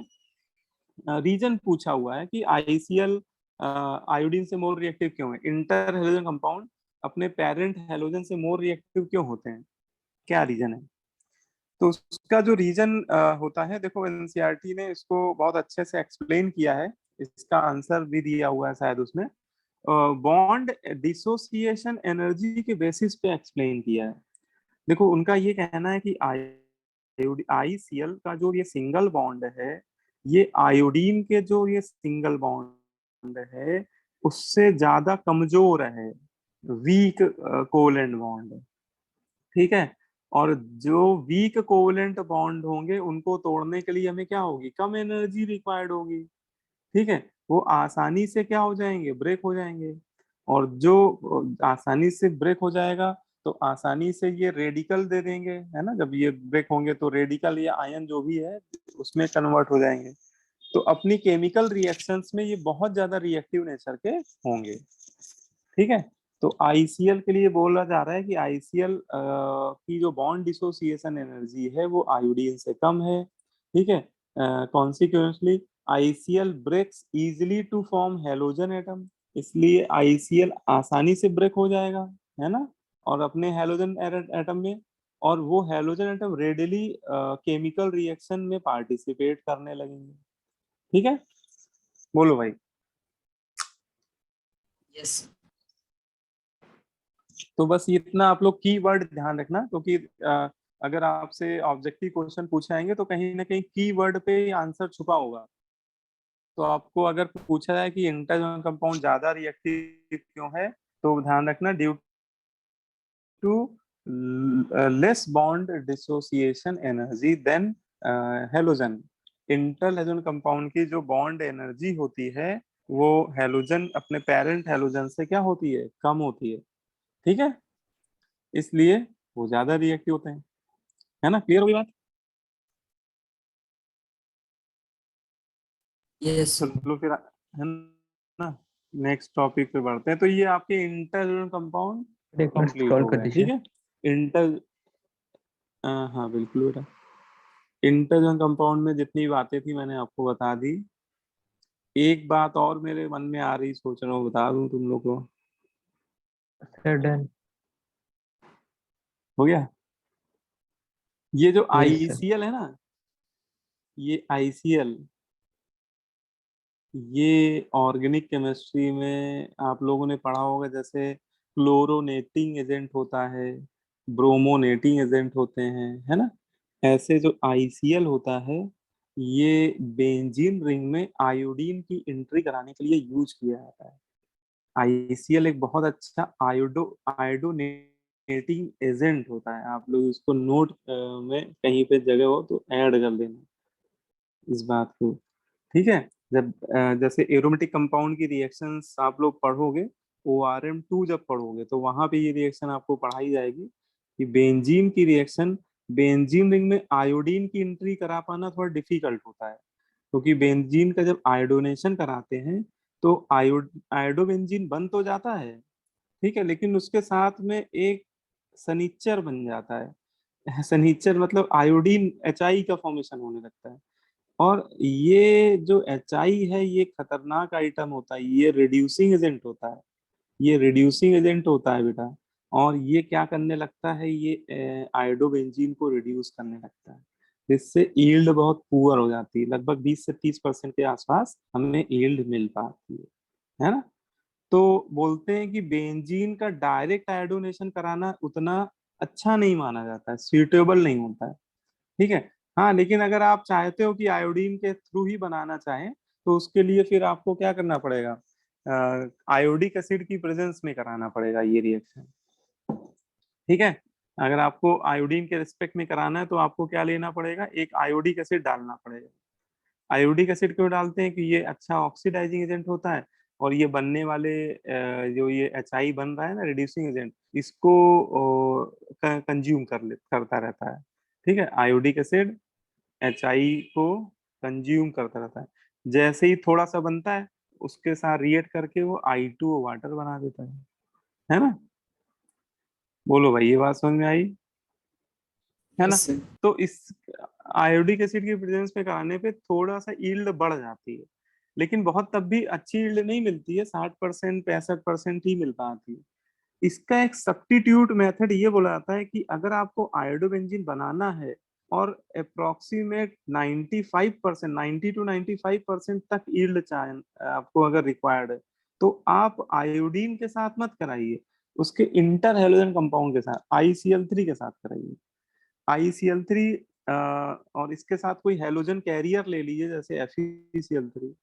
रीजन पूछा हुआ है कि आईसीएल आयोडीन से मोर रिएक्टिव क्यों है, इंटर हेलोजन कंपाउंड अपने पेरेंट हेलोजन से मोर रिएक्टिव क्यों होते हैं, क्या रीजन है। तो उसका जो रीजन होता है, देखो एनसीईआरटी ने इसको बहुत अच्छे से एक्सप्लेन किया है, इसका आंसर भी दिया हुआ है शायद उसमें, बॉन्ड डिसोसिएशन एनर्जी के बेसिस पे एक्सप्लेन किया है। देखो उनका ये कहना है कि आईसीएल का जो ये सिंगल बॉन्ड है, ये आयोडीन के जो ये सिंगल बॉन्ड है उससे ज्यादा कमजोर है, वीक कोवेलेंट बॉन्ड है। ठीक है। और जो वीक कोवेलेंट बॉन्ड होंगे उनको तोड़ने के लिए हमें क्या होगी, कम एनर्जी रिक्वायर्ड होगी। ठीक है। वो आसानी से क्या हो जाएंगे, ब्रेक हो जाएंगे। और जो आसानी से ब्रेक हो जाएगा, तो आसानी से ये रेडिकल दे देंगे, है ना। जब ये ब्रेक होंगे तो रेडिकल या आयन जो भी है उसमें कन्वर्ट हो जाएंगे। तो अपनी केमिकल रिएक्शंस में ये बहुत ज्यादा रिएक्टिव नेचर के होंगे। ठीक है। तो आईसीएल के लिए बोला जा रहा है कि आईसीएल की जो बॉन्ड डिसोसिएशन एनर्जी है वो आयोडीन से कम है। ठीक है। Consequently ICl breaks easily to form halogen atom, इसलिए आईसीएल आसानी से ब्रेक हो जाएगा, है ना, और अपने हेलोजन एटम में। और वो halogen atom readily chemical reaction में पार्टिसिपेट करने लगेंगे। ठीक है। बोलो भाई। yes, तो बस इतना आप लोग कीवर्ड ध्यान रखना, क्योंकि अगर आपसे ऑब्जेक्टिव क्वेश्चन पूछे आएंगे तो कहीं ना कहीं कीवर्ड पे आंसर छुपा होगा। तो आपको अगर पूछा जाए कि इंटरजोनल कंपाउंड ज्यादा रिएक्टिव क्यों है, तो ध्यान रखना due to less bond dissociation energy than halogen. Inter halogen compound की जो बॉन्ड एनर्जी होती है वो हेलोजन अपने पेरेंट हेलोजन से क्या होती है, कम होती है। ठीक है। इसलिए वो ज्यादा रिएक्टिव होते हैं, है ना। क्लियर होगी बात। yes, चलो फिर, है ना, नेक्स्ट टॉपिक पे बढ़ते हैं। तो ये आपके इंटर कंपाउंड एक मिनट कंप्लीट स्क्रॉल हो कर गए। ठीक दीजिए। है। इंटर हाँ बिल्कुल बेटा, इंटर कंपाउंड में जितनी बातें थी मैंने आपको बता दी। एक बात और मेरे मन में आ रही, सोच रहा हूँ बता दूं तुम लोग को। Sir done. हो गया। ये जो यस सर। आईसीएल है ना, ये आईसीएल, ये ऑर्गेनिक केमिस्ट्री में आप लोगों ने पढ़ा होगा, जैसे क्लोरोनेटिंग एजेंट होता है, ब्रोमोनेटिंग एजेंट होते हैं, है ना। ऐसे जो ICL होता है ये बेंजीन रिंग में आयोडीन की एंट्री कराने के लिए यूज किया जाता है। ICL एक बहुत अच्छा आयोडोनेटिंग एजेंट होता है। आप लोग इसको नोट में कहीं पे जगह हो तो ऐड कर देना इस बात को, ठीक है। जब जैसे एरोमेटिक कंपाउंड की रिएक्शंस आप लोग पढ़ोगे, ORM2 जब पढ़ोगे तो वहां पे ये रिएक्शन आपको पढ़ाई जाएगी कि बेंजीन की रिएक्शन, बेंजीन रिंग में आयोडीन की एंट्री करा पाना थोड़ा डिफिकल्ट होता है, क्योंकि बेंजीन का जब आयोडोनेशन कराते हैं तो आयोडोबेंजीन बन तो जाता है, ठीक है, लेकिन उसके साथ में एक सनीचर बन जाता है। सनीचर मतलब आयोडीन HI का फॉर्मेशन होने लगता है। और ये जो HI है ये खतरनाक आइटम होता है, ये रिड्यूसिंग एजेंट होता है, ये रिड्यूसिंग एजेंट होता है बेटा। और ये क्या करने लगता है, ये आयोडोबेंजीन को रिड्यूस करने लगता है, जिससे यील्ड बहुत पुअर हो जाती है। लगभग 20 से 30% के आसपास हमें यील्ड मिल पाती है ना। तो बोलते हैं कि बेंजीन का डायरेक्ट आयोडोनेशन कराना उतना अच्छा नहीं माना जाता है, सूटेबल नहीं होता है, ठीक है। हाँ, लेकिन अगर आप चाहते हो कि आयोडीन के थ्रू ही बनाना चाहें तो उसके लिए फिर आपको क्या करना पड़ेगा, आयोडिक एसिड की प्रेजेंस में कराना पड़ेगा ये रिएक्शन, ठीक है। अगर आपको आयोडीन के रिस्पेक्ट में कराना है तो आपको क्या लेना पड़ेगा, एक आयोडिक एसिड डालना पड़ेगा। आयोडिक एसिड क्यों डालते हैं कि ये अच्छा ऑक्सीडाइजिंग एजेंट होता है, और ये बनने वाले जो ये HI बन रहा है ना रिड्यूसिंग एजेंट, इसको कंज्यूम करता रहता है, ठीक है। आयोडिक एसिड HI को कंज्यूम करता रहता है, जैसे ही थोड़ा सा बनता है उसके साथ रिएक्ट करके वो I2O वाटर बना देता है ना। बोलो भाई, ये बात समझ में आई, है ना। Yes, sir. तो इस आयोडिक एसिड की प्रेजेंस में कराने पे थोड़ा सा यील्ड बढ़ जाती है, लेकिन बहुत तब भी अच्छी यील्ड नहीं मिलती है, 60% 65% ही मिल पाती है। इसका एक सब्स्टिट्यूट मेथड ये बोला जाता है कि अगर आपको आयोडोबेंजीन बनाना है और अप्रोक्सीमेट 95%, 90 to 95% तक यील्ड चाहिए आपको, अगर रिक्वायर्ड है तो आप आयोडीन के साथ मत कराइए, उसके इंटर हेलोजन कंपाउंड के साथ ICL3 के साथ कराइए। ICL3 और इसके साथ कोई हेलोजन कैरियर ले लीजिए जैसे FeCl3।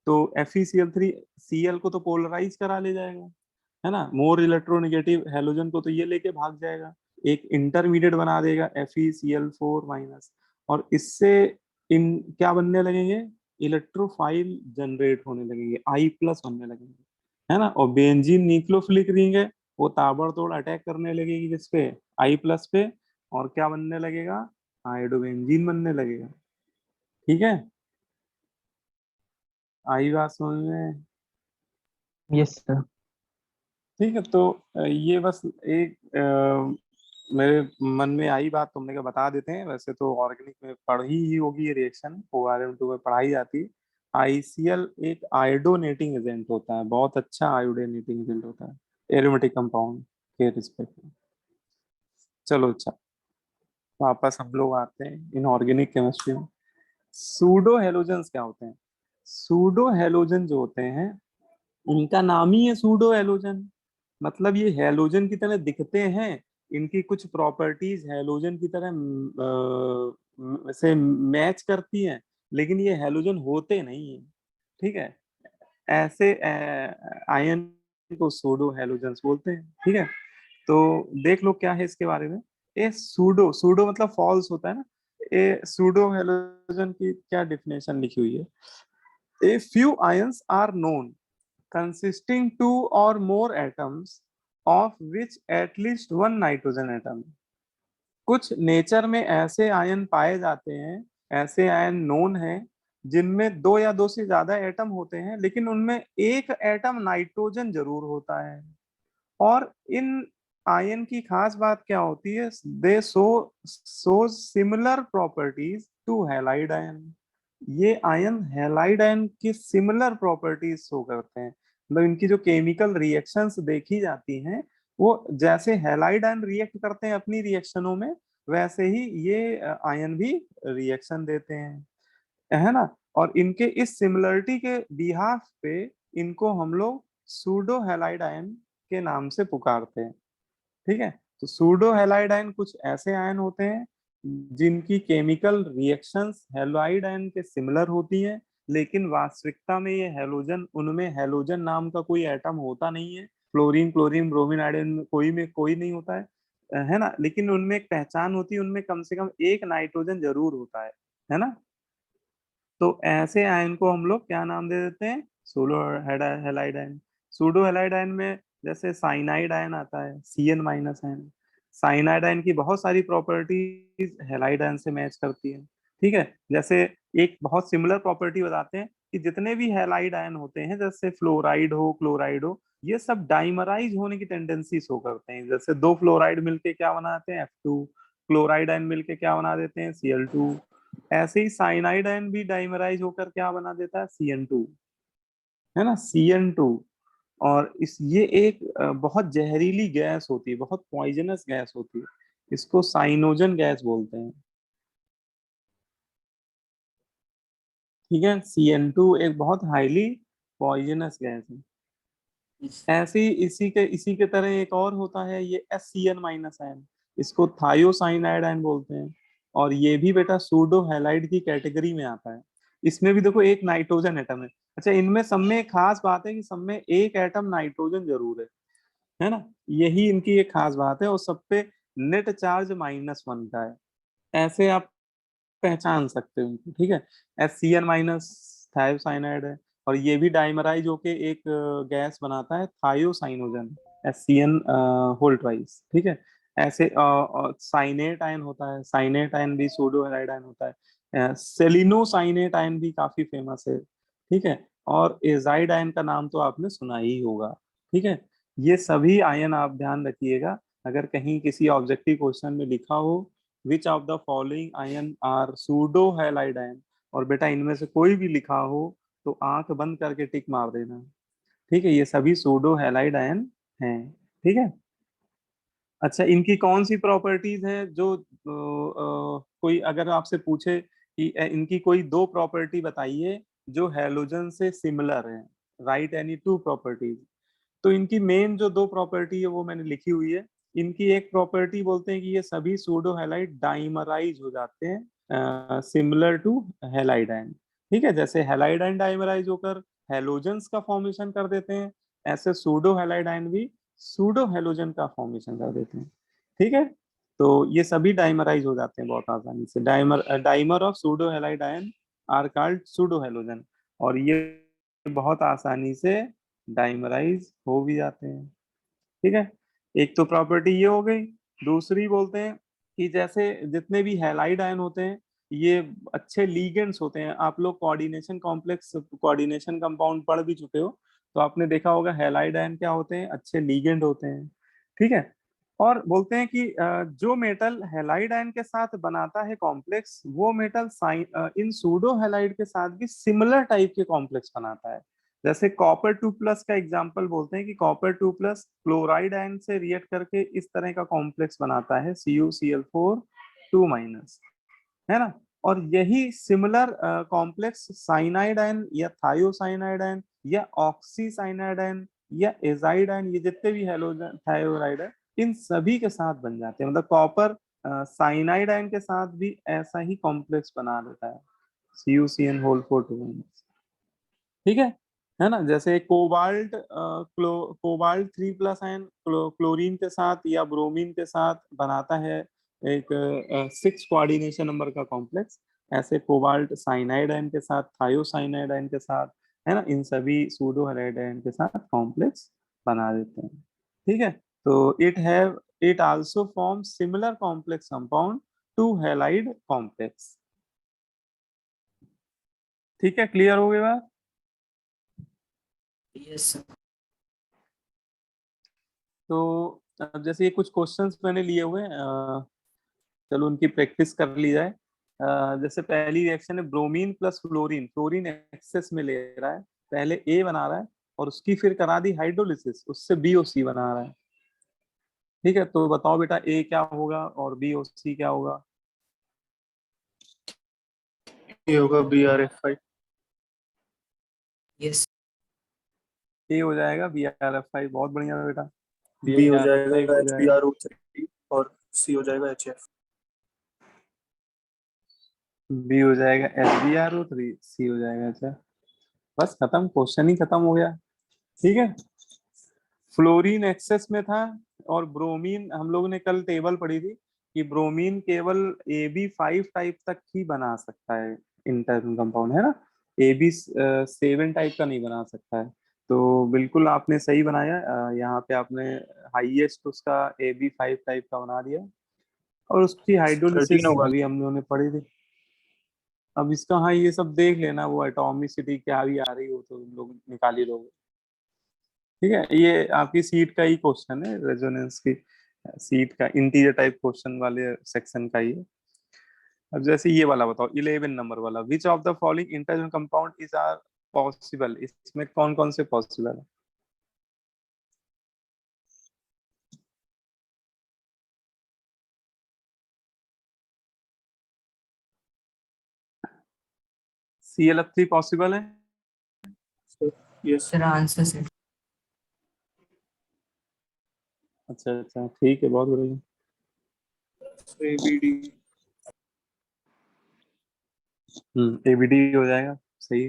तो FeCl3 Cl को तो पोलराइज करा ले जाएगा, है ना, मोर इलेक्ट्रोनेगेटिव हेलोजन को तो ये लेके भाग जाएगा, एक इंटरमीडिएट बना देगा FeCl4-, और इससे इन क्या बनने लगेंगे, इलेक्ट्रोफाइल जनरेट होने लगेंगे, I+ बनने लगेंगे, है ना। और बेंजीन न्यूक्लियोफिलिक रिंग है, वो ताबड़तोड़ अटैक करने लगेगी किस पे, I+ पे, और क्या बनने लगेगा, आयोडोबेंजीन बनने लगेगा, ठीक है। आई बात समझ में, Yes, sir. ठीक है। तो ये बस एक मेरे मन में आई बात, तुमने का बता देते हैं। वैसे तो ऑर्गेनिक में पढ़ी ही होगी ये रिएक्शन, ORM2 में पढ़ाई जाती है। ICL एक आयोडोनेटिंग एजेंट होता है, बहुत अच्छा आयोडोनेटिंग एजेंट होता है एरोमेटिक कंपाउंड के रिस्पेक्ट में। चलो अच्छा, वापस हम लोग आते हैं इनऑर्गेनिक केमिस्ट्री में। सूडो हेलोजेंस क्या होते हैं, सूडो हेलोजन जो होते हैं उनका नाम ही है सूडो हेलोजन, मतलब ये हेलोजन की तरह दिखते हैं, इनकी कुछ प्रॉपर्टीज हेलोजन की तरह से मैच करती हैं, लेकिन ये हेलोजन होते नहीं है, ठीक है। ऐसे आयन को सूडो हेलोजेंस बोलते हैं, ठीक है। तो देख लो क्या है इसके बारे में। ए सूडो, सूडो मतलब फॉल्स होता है ना, ए सूडो हेलोजन की क्या डिफिनेशन लिखी हुई है, a few ions are known consisting two or more atoms of which at least one nitrogen atom। कुछ नेचर में ऐसे आयन पाए जाते हैं, ऐसे आयन नोन हैं जिनमें दो या दो से ज्यादा एटम होते हैं, लेकिन उनमें एक एटम नाइट्रोजन जरूर होता है। और इन आयन की खास बात क्या होती है, they show similar properties to halide ion. ये आयन हैलाइड आयन की सिमिलर प्रॉपर्टीज शो करते हैं, मतलब इनकी जो केमिकल रिएक्शंस देखी जाती हैं वो जैसे हैलाइड आयन रिएक्ट करते हैं अपनी रिएक्शनों में, वैसे ही ये आयन भी रिएक्शन देते हैं, है ना। और इनके इस सिमिलरिटी के बिहाफ पे इनको हम लोग सूडो हैलाइड आयन के नाम से पुकारते हैं, ठीक है। तो सूडो हैलाइड आयन कुछ ऐसे आयन होते हैं जिनकी केमिकल रिएक्शंस हैलाइड आयन के सिमिलर होती हैं, लेकिन वास्तविकता में ये हैलोजन, उनमें हैलोजन नाम का कोई एटम होता नहीं है। फ्लोरीन, क्लोरीन, ब्रोमीन, आयोडीन में कोई नहीं होता है ना। लेकिन उनमें एक पहचान होती है, उनमें कम से कम एक नाइट्रोजन जरूर होता है ना। तो ऐसे आयन को हम लोग क्या नाम दे देते हैं? Pseudo halide ion. Pseudo halide ion में जैसे साइनाइड आयन आता है, Cn minus ion. Cyanide ion की बहुत सारी प्रॉपर्टीज हैलाइड आयन से मैच करती है। ठीक है, जैसे एक बहुत सिमिलर प्रॉपर्टी बताते हैं कि जितने भी हैलाइड आयन होते हैं, जैसे फ्लोराइड हो, क्लोराइड हो, ये सब डाइमराइज होने की टेंडेंसी शो करते हैं। जैसे दो फ्लोराइड मिलके क्या बनाते हैं? F2। क्लोराइड आयन मिलके क्या बना देते हैं? Cl2। ऐसे ही साइनाइड आयन भी डाइमराइज होकर क्या बना देता है? Cn2, है ना, Cn2। और ये एक बहुत जहरीली गैस होती है, बहुत पॉइजनस गैस होती है। इसको साइनोजन गैस बोलते हैं। ठीक है, Cn2 एक बहुत हाईली पॉइजनस गैस है। ऐसे ही इसी के तरह एक और होता है, ये SCN माइनस आयन। इसको थायोसाइनाइड आयन बोलते हैं। और ये भी बेटा सूडो हैलाइड की कैटेगरी में आता है। इसमें भी देखो एक नाइट्रोजन एटम है। अच्छा, इनमें सब में एक खास बात है कि सब में एक एटम नाइट्रोजन जरूर है ना। यही इनकी एक खास बात है, और सब पे नेट चार्ज -1 का है। ऐसे आप पहचान सकते हो उनको। ठीक है, SCN माइनस थायोसाइनाइड है। और ये भी डाइमराइज होके एक गैस बनाता है, थायोसाइनोजन, SCN होल ट्वाइस। ठीक है, ऐसे साइनेट आयन होता है। साइनेट आयन भी सूडो हैलाइड आयन होता है। सेलिनोसाइनेट आयन भी काफी फेमस है। ठीक है, और एजाइड आयन का नाम तो आपने सुना ही होगा। ठीक है, ये सभी आयन आप ध्यान रखिएगा। अगर कहीं किसी ऑब्जेक्टिव क्वेश्चन में लिखा हो which of the following ion are pseudo halide ion, और बेटा इनमें से कोई भी लिखा हो तो आंख बंद करके टिक मार देना। ठीक है, ये सभी सूडो हैलाइड आयन हैं। ठीक है। अच्छा, इनकी कौन सी प्रॉपर्टीज है जो कोई अगर आपसे पूछे कि इनकी कोई दो प्रॉपर्टी बताइए जो हैलोजन से सिमिलर है, राइट एनी टू प्रॉपर्टीज, तो इनकी मेन जो दो प्रॉपर्टी है वो मैंने लिखी हुई है। इनकी एक प्रॉपर्टी बोलते हैं कि ये सभी सूडो हैलाइड डाइमराइज हो जाते हैं, सिमिलर टू हैलाइड आयन। ठीक है, जैसे हैलाइड आयन डाइमराइज होकर हैलोजन्स का फॉर्मेशन कर देते हैं, ऐसे सूडो हैलाइड आयन भी सूडो हैलोजन का फॉर्मेशन कर देते हैं। ठीक है, तो ये सभी डाइमराइज हो जाते हैं बहुत आसानी से। Dimer of pseudo halide ion are called pseudo halogen, और ये बहुत आसानी से डाइमराइज हो भी जाते हैं। ठीक है, एक तो प्रॉपर्टी ये हो गई। दूसरी बोलते हैं कि जैसे जितने भी हैलाइड आयन होते हैं ये अच्छे लीगेंड्स होते हैं। आप लोग कोऑर्डिनेशन कॉम्प्लेक्स, कोऑर्डिनेशन कंपाउंड पढ़ भी चुके हो, तो आपने देखा होगा हैलाइड आयन क्या होते हैं? अच्छे लीगेंड होते हैं। ठीक है, और बोलते हैं कि जो मेटल हैलाइड आयन के साथ बनाता है कॉम्प्लेक्स, वो मेटल इन सूडो हैलाइड के साथ भी सिमिलर टाइप के कॉम्प्लेक्स बनाता है। जैसे कॉपर 2+ का एग्जांपल बोलते हैं कि कॉपर 2+ क्लोराइड आयन से रिएक्ट करके इस तरह का कॉम्प्लेक्स बनाता है, CuCl4 2-, है ना। और यही सिमिलर कॉम्प्लेक्स साइनाइड आयन या थायोसाइनाइड आयन या ऑक्सीसाइनाइड आयन या एजाइड आयन, ये जितने भी हैलोजन थायोराइड है, इन सभी के साथ बन जाते हैं। मतलब कॉपर साइनाइड आयन के साथ भी ऐसा ही कॉम्प्लेक्स बना देता है, CuCN4 2-। ठीक है ना। जैसे कोबाल्ट 3+ आयन क्लोरीन के साथ या ब्रोमीन के साथ बनाता है एक 6 कोऑर्डिनेशन नंबर का कॉम्प्लेक्स, ऐसे कोबाल्ट साइनाइड आयन के साथ, थायोसाइनाइड आयन के साथ, है ना, इन सभी सूडो हैलाइड आयन के साथ कॉम्प्लेक्स बना देते हैं। ठीक है, तो it also form similar complex compound to halide complex. ठीक है, क्लियर हो गई बात? Yes, sir. तो अब जैसे ये कुछ क्वेश्चंस मैंने लिए हुए हैं, चलो उनकी प्रैक्टिस कर ली जाए। जैसे पहली रिएक्शन है bromine plus fluorine, fluorine excess में ले रहा है, पहले ए बना रहा है और उसकी फिर करा दी हाइड्रोलिसिस, उससे BOC बना रहा है। ठीक है, तो बताओ बेटा ए क्या होगा और BOC क्या होगा? ये होगा BrF5। Yes. ए हो जाएगा BrF5, बहुत बढ़िया बेटा, बी हो BrF5 जाएगा हो जाएगा। HBrO3 और सी हो जाएगा HF। बी हो जाएगा SbRO3, सी हो जाएगा। अच्छा बस खत्म, क्वेश्चन ही खत्म हो गया। ठीक है, फ्लोरीन एक्सेस में था और ब्रोमीन, हम लोगों ने कल टेबल पढ़ी थी कि ब्रोमीन केवल AB5 टाइप तक ही बना सकता है इंटरनल कंपाउंड, है ना, AB7 टाइप का नहीं बना सकता है। तो बिल्कुल आपने सही बनाया, यहाँ पे आपने हाईएस्ट उसका AB5 टाइप का बना दिया। और उसकी 13 हाइड्रोलिसिस होगा। अभी हम लोगों ने पढ़ी थी। अब इसका हाँ ये सब देख लेना, वो एटॉमिसिटी क्या भी आ रही हो तो तुम लोग निकाल ही लोगे। ठीक है, ये आपकी सीट का ही क्वेश्चन है, रेजोनेंस की सीट का इंटीरियर टाइप क्वेश्चन वाले सेक्शन का ही है। अब जैसे ये वाला बताओ, 11 नंबर वाला, which of the following interhalogen compound is are possible, इसमें कौन कौन से पॉसिबल है? ClF3 पॉसिबल है? यस। Sir, answer sir. अच्छा अच्छा ठीक है, बहुत बढ़िया। ABD। ABD हो जाएगा, सही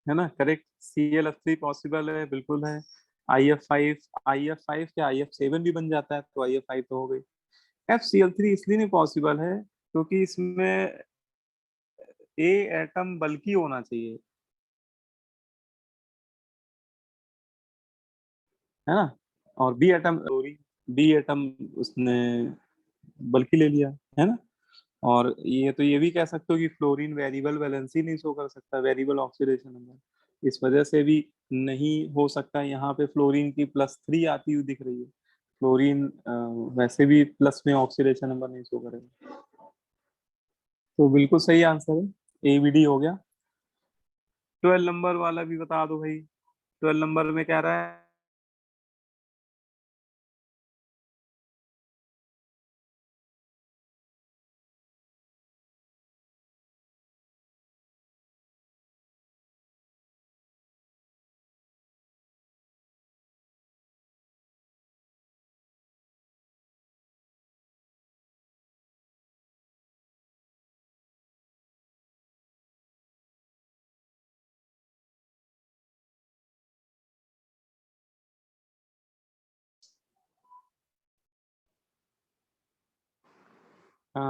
है ना, करेक्ट। ClF3 पॉसिबल है, बिल्कुल है। IF5 क्या IF7 भी बन जाता है, तो IF5 तो हो गई। FCl3 इसलिए नहीं पॉसिबल है क्योंकि इसमें ए एटम बल्कि होना चाहिए, है ना, और बी एटम उसने बल्कि ले लिया, है ना। और ये तो ये भी कह सकते हो कि फ्लोरीन वेरिएबल वैलेंसी नहीं शो कर सकता, वेरिएबल ऑक्सीडेशन नंबर, इस वजह से भी नहीं हो सकता। यहाँ पे फ्लोरीन की +3 आती हुई दिख रही है, फ्लोरीन वैसे भी प्लस में ऑक्सीडेशन नंबर नहीं शो करेगा। तो बिल्कुल सही आंसर है, ABD हो गया। 12 नंबर वाला भी बता दो भाई, 12 नंबर में कह रहा है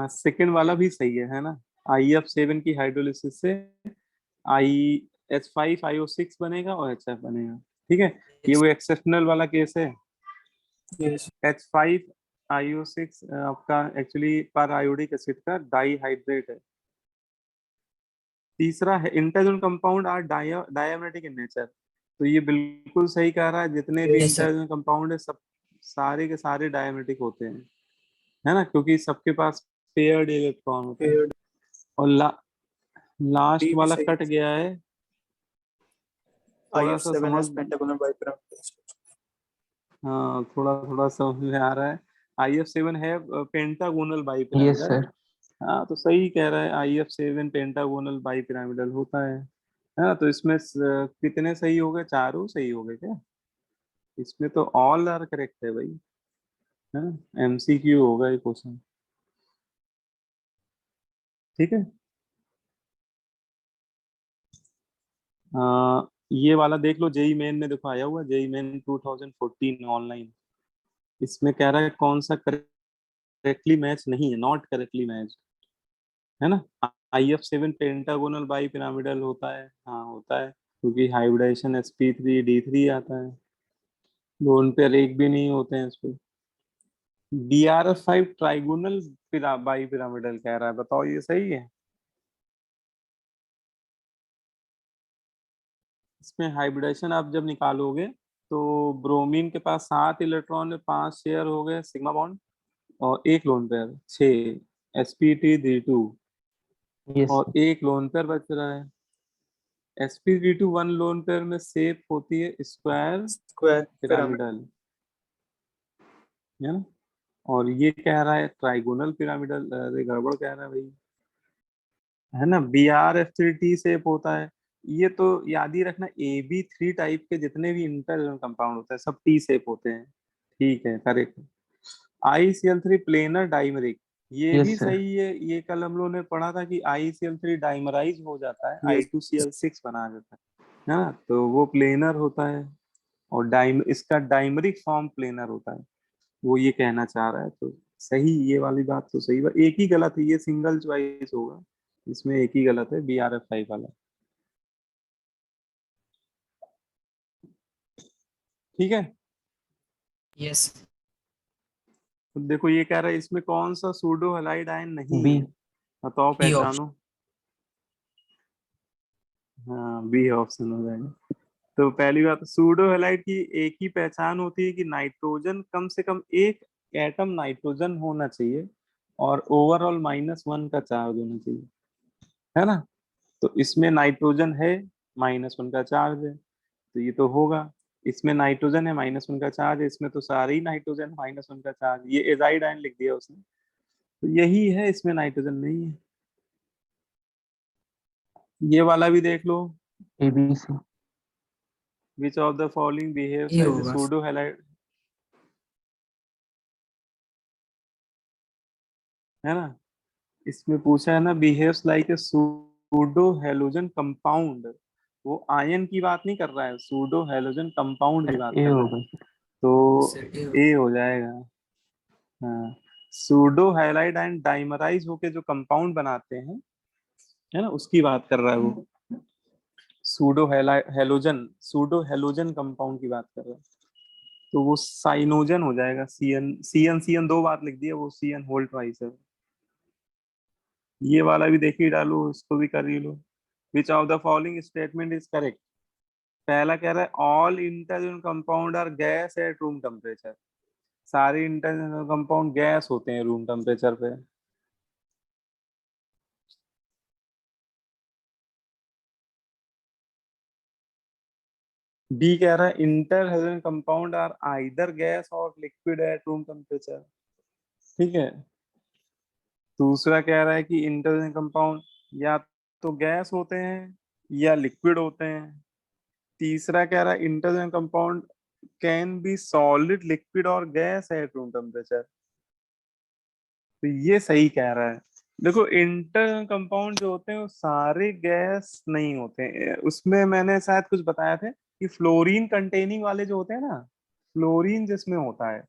सेकंड वाला भी सही है ना। IF7 की हाइड्रोलिसिस से IH5IO6 बनेगा और HF बनेगा। ठीक है, ये वो एक्सेप्शनल वाला केस है। यस। H5IO6 आपका एक्चुअली पर आयोडिक एसिड का डाईहाइड्रेट है। तीसरा है interhalogen compound are diamagnetic in nature, तो ये बिल्कुल सही कह रहा है, जितने भी Yes sir. इंटरजोन कंपाउंड है सब सारे के सारे डायमेटिक होते हैं, है ना, क्योंकि सबके पास पेयर्ड इलेक्ट्रॉन होता है। पेयर्ड। और लास्ट डी भी वाला सही कट है। गया है, थोड़ा सा IF7 समझ, एस पेंटागोनल बाइपिरामिड। हाँ थोड़ा थोड़ा समझ में आ रहा है। IF7 है पेंटागोनल यस बाईपिरामिडल। सर। हाँ तो सही कह रहा है, IF7 पेंटागोनल बाईपिरामिडल होता है ना। तो इसमें कितने सही हो गए, चारों सही हो गए क्या? इसमें तो ऑल आर करेक्ट है भाई, है ना, MCQ होगा ये क्वेश्चन। ठीक है, ये वाला देख लो, जेई मेन में देखो आया हुआ, जेई मेन 2014 ऑनलाइन। इसमें कह रहा है कौन सा करेक्टली मैच नहीं है, नॉट करेक्टली मैच, है ना। IF7 पेंटागोनल बाई पिरामिडल होता है, हाँ होता है, क्योंकि हाइब्रिडाइजेशन sp3d3 आता है, लोन पेयर एक भी नहीं होते हैं इस पे। BRF5 ट्राइगोनल बाई पिरामिडल कह रहा है, बताओ ये सही है? इसमें हाइब्रिडेशन आप जब निकालोगे तो ब्रोमीन के पास 7 इलेक्ट्रॉन में 5 शेयर हो गए सिग्मा बॉन्ड, और एक लोन पेयर 6 sp3d2, यस और एक लोन पेयर बच रहा है। sp3d2 वन लोन पेयर में सेप होती है स्क्वायर स्क्वायर पिरामिड। पिरामिडल, है ना। और ये कह रहा है ट्राइगोनल पिरामिडल, अरे गड़बड़ कह रहा है भाई, है ना। BRF3T सेप होता है। ये तो याद ही रखना, AB3 टाइप के जितने भी इंटर कंपाउंड होते हैं सब T सेप होते हैं। ठीक है, करेक्ट। ICl3 प्लेनर डाइमरिक, ये Yes, भी sir. सही है, ये कल हम लोगों ने पढ़ा था कि ICl3 डाइमराइज हो जाता है, Yes. I2Cl6 बना देता है ना, तो वो प्लेनर होता है, और इसका डाइमरिक फॉर्म प्लेनर होता है, वो ये कहना चाह रहा है। तो सही, ये वाली बात तो सही, एक ही गलत है, ये सिंगल चॉइस होगा, इसमें एक ही गलत है, BRF5 वाला। ठीक है, Yes. तो देखो ये कह रहा है इसमें कौन सा सूडो हैलाइड आयन नहीं B. है, बताओ B option. पहचानो। हाँ, बी ऑप्शन हो जाएगा। तो पहली बात, सूडो हैलाइड की एक ही पहचान होती है कि नाइट्रोजन, कम से कम एक एटम नाइट्रोजन होना चाहिए और ओवरऑल -1 का चार्ज होना चाहिए, है ना। तो इसमें नाइट्रोजन है, -1 का चार्ज है, तो ये तो होगा। इसमें नाइट्रोजन है, -1 का चार्ज है, इसमें तो सारे ही नाइट्रोजन -1 का चार्ज, ये एजाइड आयन लिख दिया उसने, तो यही है, इसमें नाइट्रोजन नहीं है। ये वाला भी देख लो, ABC. Which of the following behaves ये एज ए होगा। सूडो हैलाइड, है ना। इसमें पूछा है ना, behaves like a pseudo halogen compound, वो आयन की बात नहीं कर रहा है, सूडो हैलोजन कंपाउंड की बात A कर रहा है, होगा. तो Yes, sir. A ए हो जाएगा। हाँ, सूडो हैलाइड एंड डाइमराइज होके जो कंपाउंड बनाते हैं, है ना, उसकी बात कर रहा है वो, सूडो हैलोजन कंपाउंड की बात कर रहा है, तो वो साइनोजन हो जाएगा। सी एन दो बात लिख दिया, वो CN होल्ड ट्वाइस है। ये वाला भी देख ही डालो, इसको भी कर ही लो। Which of the following statement is correct. पहला कह रहा है all interhalogen compound are gas at room temperature, सारे इंटरजन कंपाउंड गैस होते हैं रूम टेम्परेचर पे। बी कह रहा है interhalogen compound are either gas और लिक्विड एट रूम टेम्परेचर, ठीक है। दूसरा कह रहा है कि इंटरहेलोजन कंपाउंड या तो गैस होते हैं या लिक्विड होते हैं। तीसरा कह रहा है interhalogen compound can be solid, liquid और गैस एट रूम टेम्परेचर, तो ये सही कह रहा है। देखो इंटर कंपाउंड जो होते हैं वो सारे गैस नहीं होते हैं, उसमें मैंने शायद कुछ बताया था कि फ्लोरीन कंटेनिंग वाले जो होते हैं ना, फ्लोरीन जिसमें होता है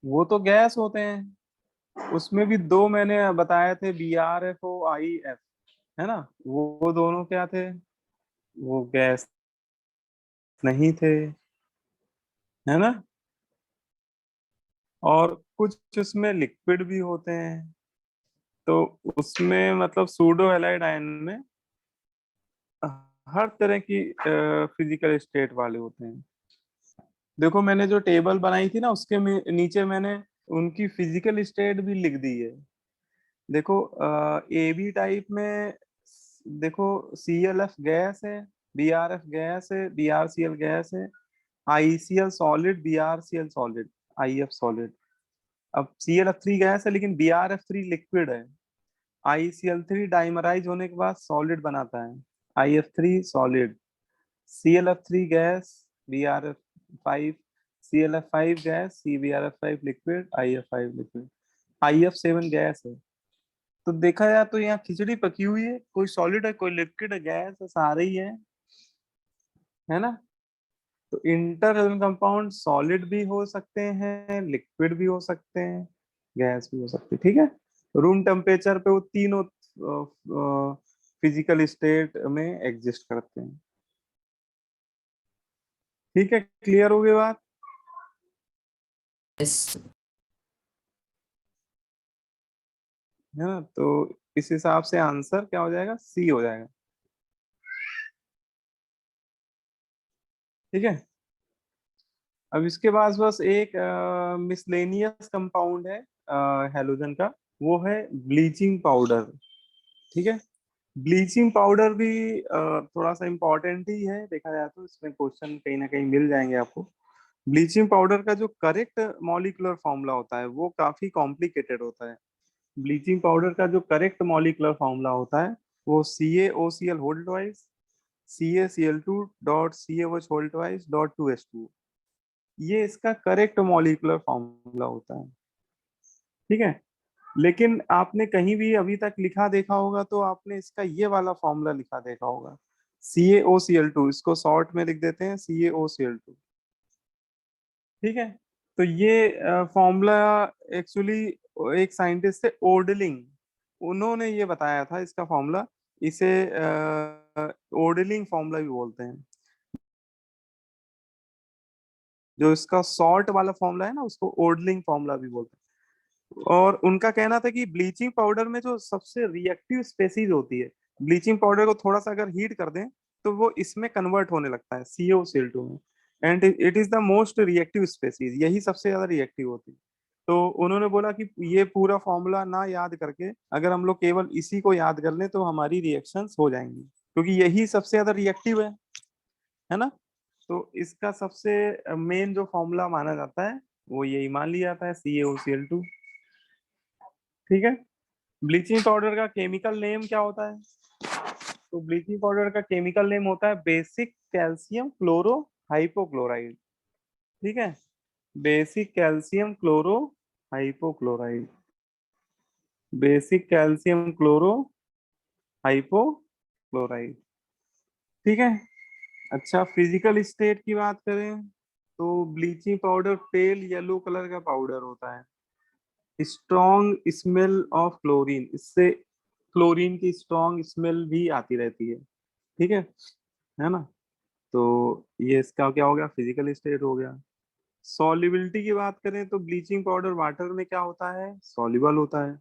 वो तो गैस होते हैं। उसमें भी दो मैंने बताए थे, BrFOIF, है ना, वो दोनों क्या थे, वो गैस नहीं थे, है ना। और कुछ उसमें लिक्विड भी होते हैं, तो उसमें मतलब सूडो हैलाइड आयन में हर तरह की फिजिकल स्टेट वाले होते हैं। देखो मैंने जो टेबल बनाई थी ना, उसके नीचे मैंने उनकी फिजिकल स्टेट भी लिख दी है। देखो AB टाइप में, देखो ClF गैस है, BrF गैस है, BrCl गैस है, ICl solid, BrCl solid, IF solid. अब ClF3 गैस है लेकिन BrF3 लिक्विड है, ICl3 डाइमराइज होने के बाद सॉलिड बनाता है, IF3 solid, ClF3 gas, BrF5, ClF5 gas, CBrF5 liquid, IF5 liquid, IF7 gas है। तो देखा जाए तो यहाँ खिचड़ी पकी हुई है, कोई सॉलिड है कोई लिक्विड है, गैस है, सारे ही है ना। तो इंटर कंपाउंड सॉलिड भी हो सकते हैं, लिक्विड भी हो सकते हैं, गैस भी हो सकते हैं, ठीक है। रूम टेम्परेचर पे वो तीनों फिजिकल स्टेट में एग्जिस्ट करते हैं, ठीक है। क्लियर हो गई बात। Yes. है ना, तो इस हिसाब से आंसर क्या हो जाएगा, C हो जाएगा, ठीक है। अब इसके पास बस एक मिसलेनियस कंपाउंड है हैलोजन का, वो है ब्लीचिंग पाउडर, ठीक है। ब्लीचिंग पाउडर भी थोड़ा सा इम्पोर्टेंट ही है, देखा जाए तो इसमें क्वेश्चन कहीं ना कहीं मिल जाएंगे आपको। ब्लीचिंग पाउडर का जो करेक्ट मॉलिक्यूलर फॉर्मूला होता है वो काफी कॉम्प्लिकेटेड होता है। ब्लीचिंग पाउडर का जो करेक्ट मॉलिक्यूलर फॉर्मूला होता है वो CaOCl whole twice CaCl2 dot CaOH whole twice dot 2H2, ये इसका करेक्ट मॉलिक्यूलर फॉर्मूला होता है, ठीक है। लेकिन आपने कहीं भी अभी तक लिखा देखा होगा तो आपने इसका ये वाला फॉर्मूला लिखा देखा होगा, CaOCl2, इसको शॉर्ट में लिख देते हैं CaOCl2। ठीक है, तो ये फॉर्मूला एक्चुअली एक साइंटिस्ट थे ओडलिंग, उन्होंने ये बताया था इसका फॉर्मूला। इसे ओडलिंग फॉर्मूला भी बोलते हैं। जो इसका सॉल्ट वाला फॉर्मूला है ना, उसको ओडलिंग फॉर्मूला भी बोलते हैं। और उनका कहना था कि ब्लीचिंग पाउडर में जो सबसे रिएक्टिव स्पेसीज होती है, ब्लीचिंग पाउडर को थोड़ा सा अगर हीट कर दें तो वो इसमें कन्वर्ट होने लगता है CaOCl2 में, and it is the most reactive species, यही सबसे ज्यादा रिएक्टिव होती है। तो उन्होंने बोला कि ये पूरा फॉर्मूला ना याद करके अगर हम लोग केवल इसी को याद कर लें तो हमारी रिएक्शंस हो जाएंगी, क्योंकि यही सबसे ज्यादा रिएक्टिव है ना। तो इसका सबसे मेन जो फॉर्मूला माना जाता है वो यही मान लिया जाता है, CaOCl2। ठीक है, ब्लीचिंग पाउडर का केमिकल नेम क्या होता है? तो ब्लीचिंग पाउडर का केमिकल नेम होता है बेसिक कैल्शियम क्लोरो हाइपोक्लोराइड। ठीक है, basic calcium chloro hypochloride, basic calcium chloro hypochloride. ठीक है। अच्छा, फिजिकल स्टेट की बात करें तो bleaching powder pale yellow colour का पाउडर होता है। स्ट्रॉन्ग स्मेल ऑफ क्लोरीन, इससे क्लोरीन की स्ट्रॉन्ग स्मेल भी आती रहती है। ठीक है ना। तो ये इसका क्या हो गया, फिजिकल स्टेट हो गया। सॉल्युबिलिटी की बात करें तो ब्लीचिंग पाउडर वाटर में क्या होता है, सॉल्युबल होता है,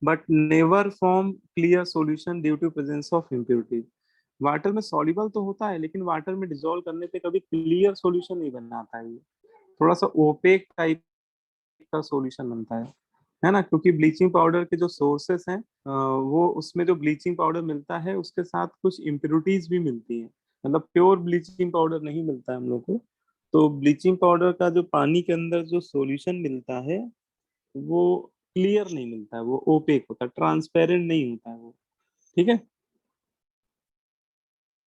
but never form clear solution due to presence of impurities. Water में सॉल्युबल तो होता है लेकिन वाटर में डिसॉल्व करने पे कभी क्लियर सॉल्यूशन नहीं बनाता है, ये थोड़ा सा ओपेक टाइप का सॉल्यूशन बनता है ना। क्योंकि ब्लीचिंग पाउडर के जो सोर्सेस हैं वो उसमें जो ब्लीचिंग पाउडर मिलता है उसके साथ कुछ इम्प्योरिटीज भी मिलती हैं, मतलब प्योर ब्लीचिंग पाउडर नहीं मिलता है हम लोग को। तो ब्लीचिंग पाउडर का जो पानी के अंदर जो सॉल्यूशन मिलता है वो क्लियर नहीं मिलता है, वो ओपेक होता है, ट्रांसपेरेंट नहीं होता है वो। ठीक है।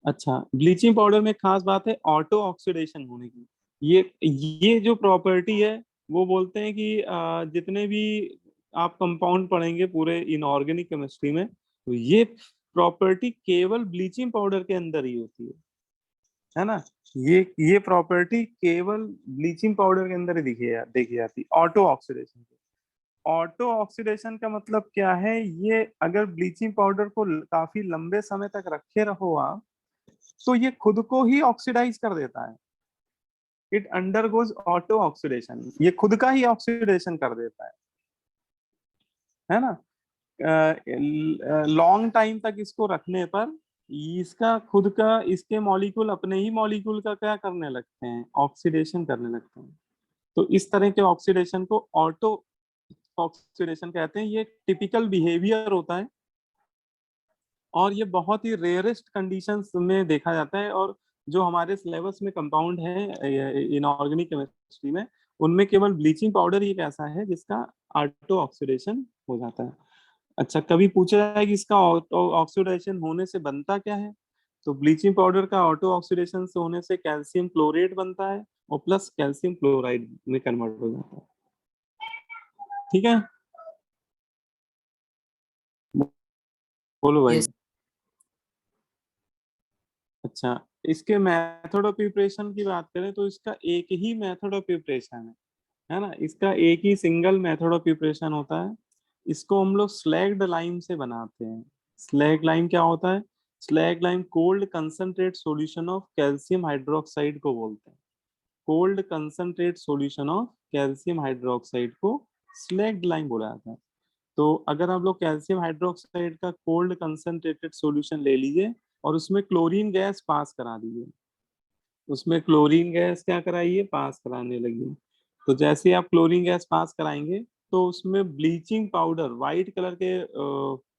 अच्छा, ब्लीचिंग पाउडर में खास बात है ऑटो ऑक्सीडेशन होने की। ये जो प्रॉपर्टी है वो बोलते हैं कि जितने भी आप कंपाउंड पढ़ेंगे पूरे इनऑर्गेनिक केमिस्ट्री में, तो ये प्रॉपर्टी केवल ब्लीचिंग पाउडर के अंदर ही होती है ना। ये प्रॉपर्टी केवल ब्लीचिंग पाउडर के अंदर ही देखी जाती है, ऑटो ऑक्सीडेशन। ऑटो ऑक्सीडेशन का मतलब क्या है, ये अगर ब्लीचिंग पाउडर को काफी लंबे समय तक रखे रहो आप तो ये खुद को ही ऑक्सीडाइज कर देता है। इट अंडरगोज ऑटो ऑक्सीडेशन, ये खुद का ही ऑक्सीडेशन कर देता है ना। लॉन्ग टाइम तक इसको रखने पर इसका खुद का, इसके मॉलिक्यूल अपने ही मॉलिक्यूल का क्या करने लगते हैं, ऑक्सीडेशन करने लगते हैं। तो इस तरह के ऑक्सीडेशन को ऑटो ऑक्सीडेशन कहते हैं। ये टिपिकल बिहेवियर होता है और ये बहुत ही रेयरेस्ट कंडीशंस में देखा जाता है। और जो हमारे सिलेबस में कंपाउंड है इनऑर्गेनिक केमिस्ट्री में, उनमें केवल ब्लीचिंग पाउडर ही एक ऐसा है जिसका ऑटो ऑक्सीडेशन हो जाता है। अच्छा, कभी पूछा जाए कि इसका ऑटो ऑक्सीडेशन होने से बनता क्या है, तो ब्लीचिंग पाउडर का ऑटो ऑक्सीडेशन से होने से कैल्शियम क्लोरेट बनता है और प्लस कैल्शियम क्लोराइड में कन्वर्ट हो जाता है। ठीक है, बोलो भाई। Yes. अच्छा, इसके मेथड ऑफ प्रिपरेशन की बात करें तो इसका एक ही मेथड ऑफ प्रिपरेशन है ना। इसका एक ही सिंगल मेथड ऑफ प्रिपरेशन होता है। इसको हम लोग स्लैग्ड लाइम से बनाते हैं। स्लैग लाइम क्या होता है? Slag lime cold concentrate solution of calcium hydroxide को बोलते हैं। Cold concentrate solution of calcium hydroxide को स्लैग्ड लाइम बोला जाता है। तो अगर आप लोग कैल्शियम हाइड्रोक्साइड का कोल्ड कंसंट्रेटेड सॉल्यूशन ले लीजिए और उसमें क्लोरीन गैस पास करा दीजिए, उसमें क्लोरीन गैस क्या कराइए, पास कराने लगी। तो जैसे आप क्लोरीन गैस पास कराएंगे तो उसमें ब्लीचिंग पाउडर वाइट कलर के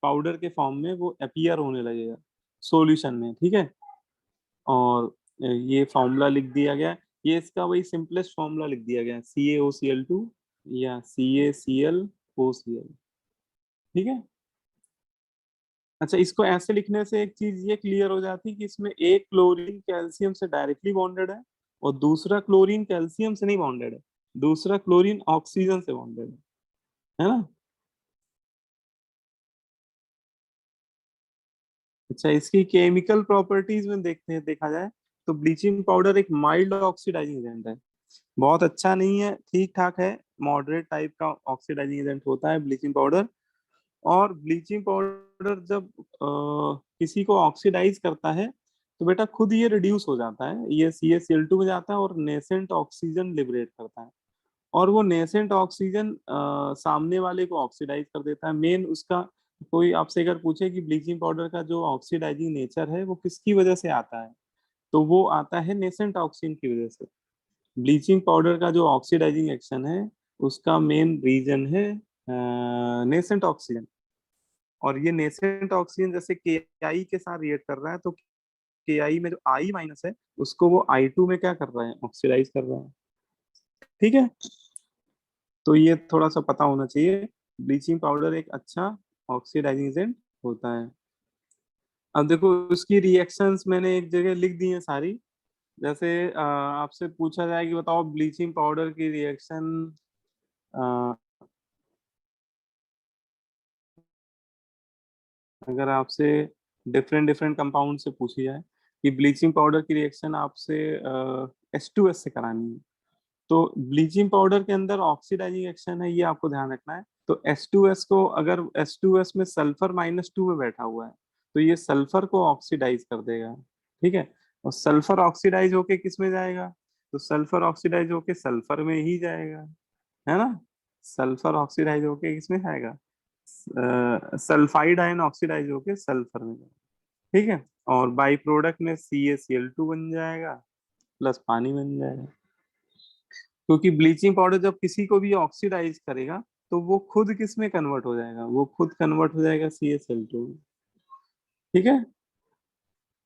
पाउडर के फॉर्म में वो अपीयर होने लगेगा सॉल्यूशन में। ठीक है, और ये फॉर्मूला लिख दिया गया, ये इसका वही सिंपलेस्ट फॉर्मूला लिख दिया गया, CaOCl2 या CaClOCl। ठीक है। अच्छा, इसको ऐसे लिखने से एक चीज ये क्लियर हो जाती है कि इसमें एक क्लोरीन कैल्शियम से डायरेक्टली बॉन्डेड है और दूसरा क्लोरीन कैल्शियम से नहीं बॉन्डेड है, दूसरा क्लोरीन ऑक्सीजन से बॉन्डेड है ना। अच्छा, इसकी केमिकल प्रॉपर्टीज में देखा जाए तो ब्लीचिंग पाउडर एक माइल्ड ऑक्सीडाइजिंग एजेंट है। बहुत अच्छा नहीं है, ठीक ठाक है, मॉडरेट टाइप का ऑक्सीडाइजिंग एजेंट होता है ब्लीचिंग पाउडर। और ब्लीचिंग पाउडर जब किसी को ऑक्सीडाइज करता है तो बेटा खुद ये रिड्यूस हो जाता है, ये CaCl2 में जाता है और नेसेंट ऑक्सीजन लिबरेट करता है। और वो नेसेंट ऑक्सीजन सामने वाले को ऑक्सीडाइज कर देता है। मेन उसका, कोई आपसे अगर पूछे कि ब्लीचिंग पाउडर का जो ऑक्सीडाइजिंग नेचर है वो किसकी वजह से आता है, तो वो आता है नेसेंट ऑक्सीजन की वजह से। ब्लीचिंग पाउडर का जो ऑक्सीडाइजिंग एक्शन है उसका मेन रीजन है नेसेंट ऑक्सीजन। और ये नेसेंट ऑक्सीजन जैसे KI के साथ रिएक्ट कर रहा है, तो KI में जो I माइनस है उसको वो I2 में क्या कर रहा है, ऑक्सीडाइज कर रहा है। ठीक है, तो ये थोड़ा सा पता होना चाहिए। ब्लीचिंग पाउडर एक अच्छा ऑक्सीडाइजिंग एजेंट होता है। अब देखो उसकी रिएक्शंस मैंने एक जगह लिख दी है सारी। जैसे आपसे पूछा जाए कि बताओ ब्लीचिंग पाउडर की रिएक्शन, अगर आपसे डिफरेंट डिफरेंट कंपाउंड से पूछी जाए कि ब्लीचिंग पाउडर की रिएक्शन आपसे H2S से करानी है, तो ब्लीचिंग पाउडर के अंदर ऑक्सीडाइजिंग एक्शन है, ये आपको ध्यान रखना है। तो H2S को, अगर H2S में सल्फर -2 में बैठा हुआ है तो ये सल्फर को ऑक्सीडाइज कर देगा। ठीक है, और सल्फर ऑक्सीडाइज होके किस में जाएगा, तो सल्फर ऑक्सीडाइज होके सल्फर में ही जाएगा, है ना। सल्फर ऑक्सीडाइज होके किसमें जाएगा, सल्फाइड आयन ऑक्सीडाइज होके सल्फर में जाएगा। ठीक है, और बाई प्रोडक्ट में CaCl2 बन जाएगा प्लस पानी बन जाएगा। क्योंकि ब्लीचिंग पाउडर जब किसी को भी ऑक्सीडाइज करेगा तो वो खुद किस में कन्वर्ट हो जाएगा, वो खुद कन्वर्ट हो जाएगा CaCl2 में। ठीक है,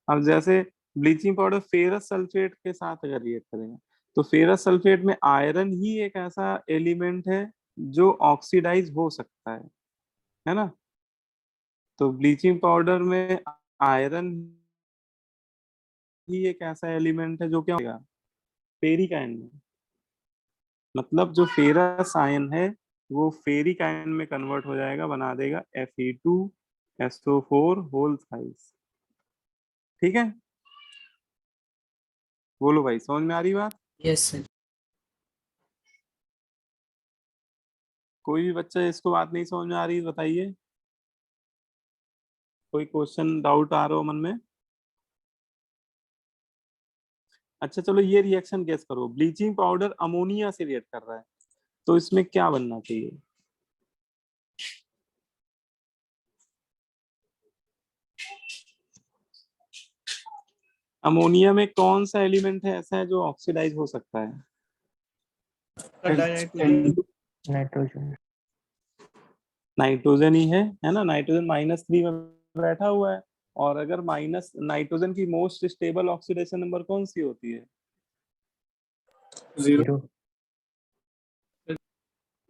अब जैसे ब्लीचिंग पाउडर फेरस सल्फेट के साथ अगर रिएक्ट करेगा तो फेरस सल्फेट में आयरन ही एक ऐसा एलिमेंट है जो ऑक्सीडाइज हो सकता है ना। तो ब्लीचिंग पाउडर में आयरन ही एक ऐसा एलिमेंट है जो क्या होगा, फेरिक आयन में, मतलब जो फेरस आयन है वो फेरिक आयन में कन्वर्ट हो जाएगा, बना देगा Fe2SO4 होल थ्राइस। ठीक है, बोलो भाई, समझ में आ रही बात। Yes, sir. कोई भी बच्चा इसको बात नहीं समझ में आ रही बताइए, कोई क्वेश्चन डाउट आ रहा हो मन में। अच्छा चलो, ये रिएक्शन गेस करो, ब्लीचिंग पाउडर अमोनिया से रिएक्ट कर रहा है तो इसमें क्या बनना चाहिए। अमोनिया में कौन सा एलिमेंट है ऐसा है जो ऑक्सीडाइज हो सकता है। नाइट्रोजन। नाइट्रोजन। नाइट्रोजन ही है ना। नाइट्रोजन -3 में बैठा हुआ है। और अगर माइनस, नाइट्रोजन की मोस्ट स्टेबल ऑक्सीडेशन नंबर कौन सी होती है, 0।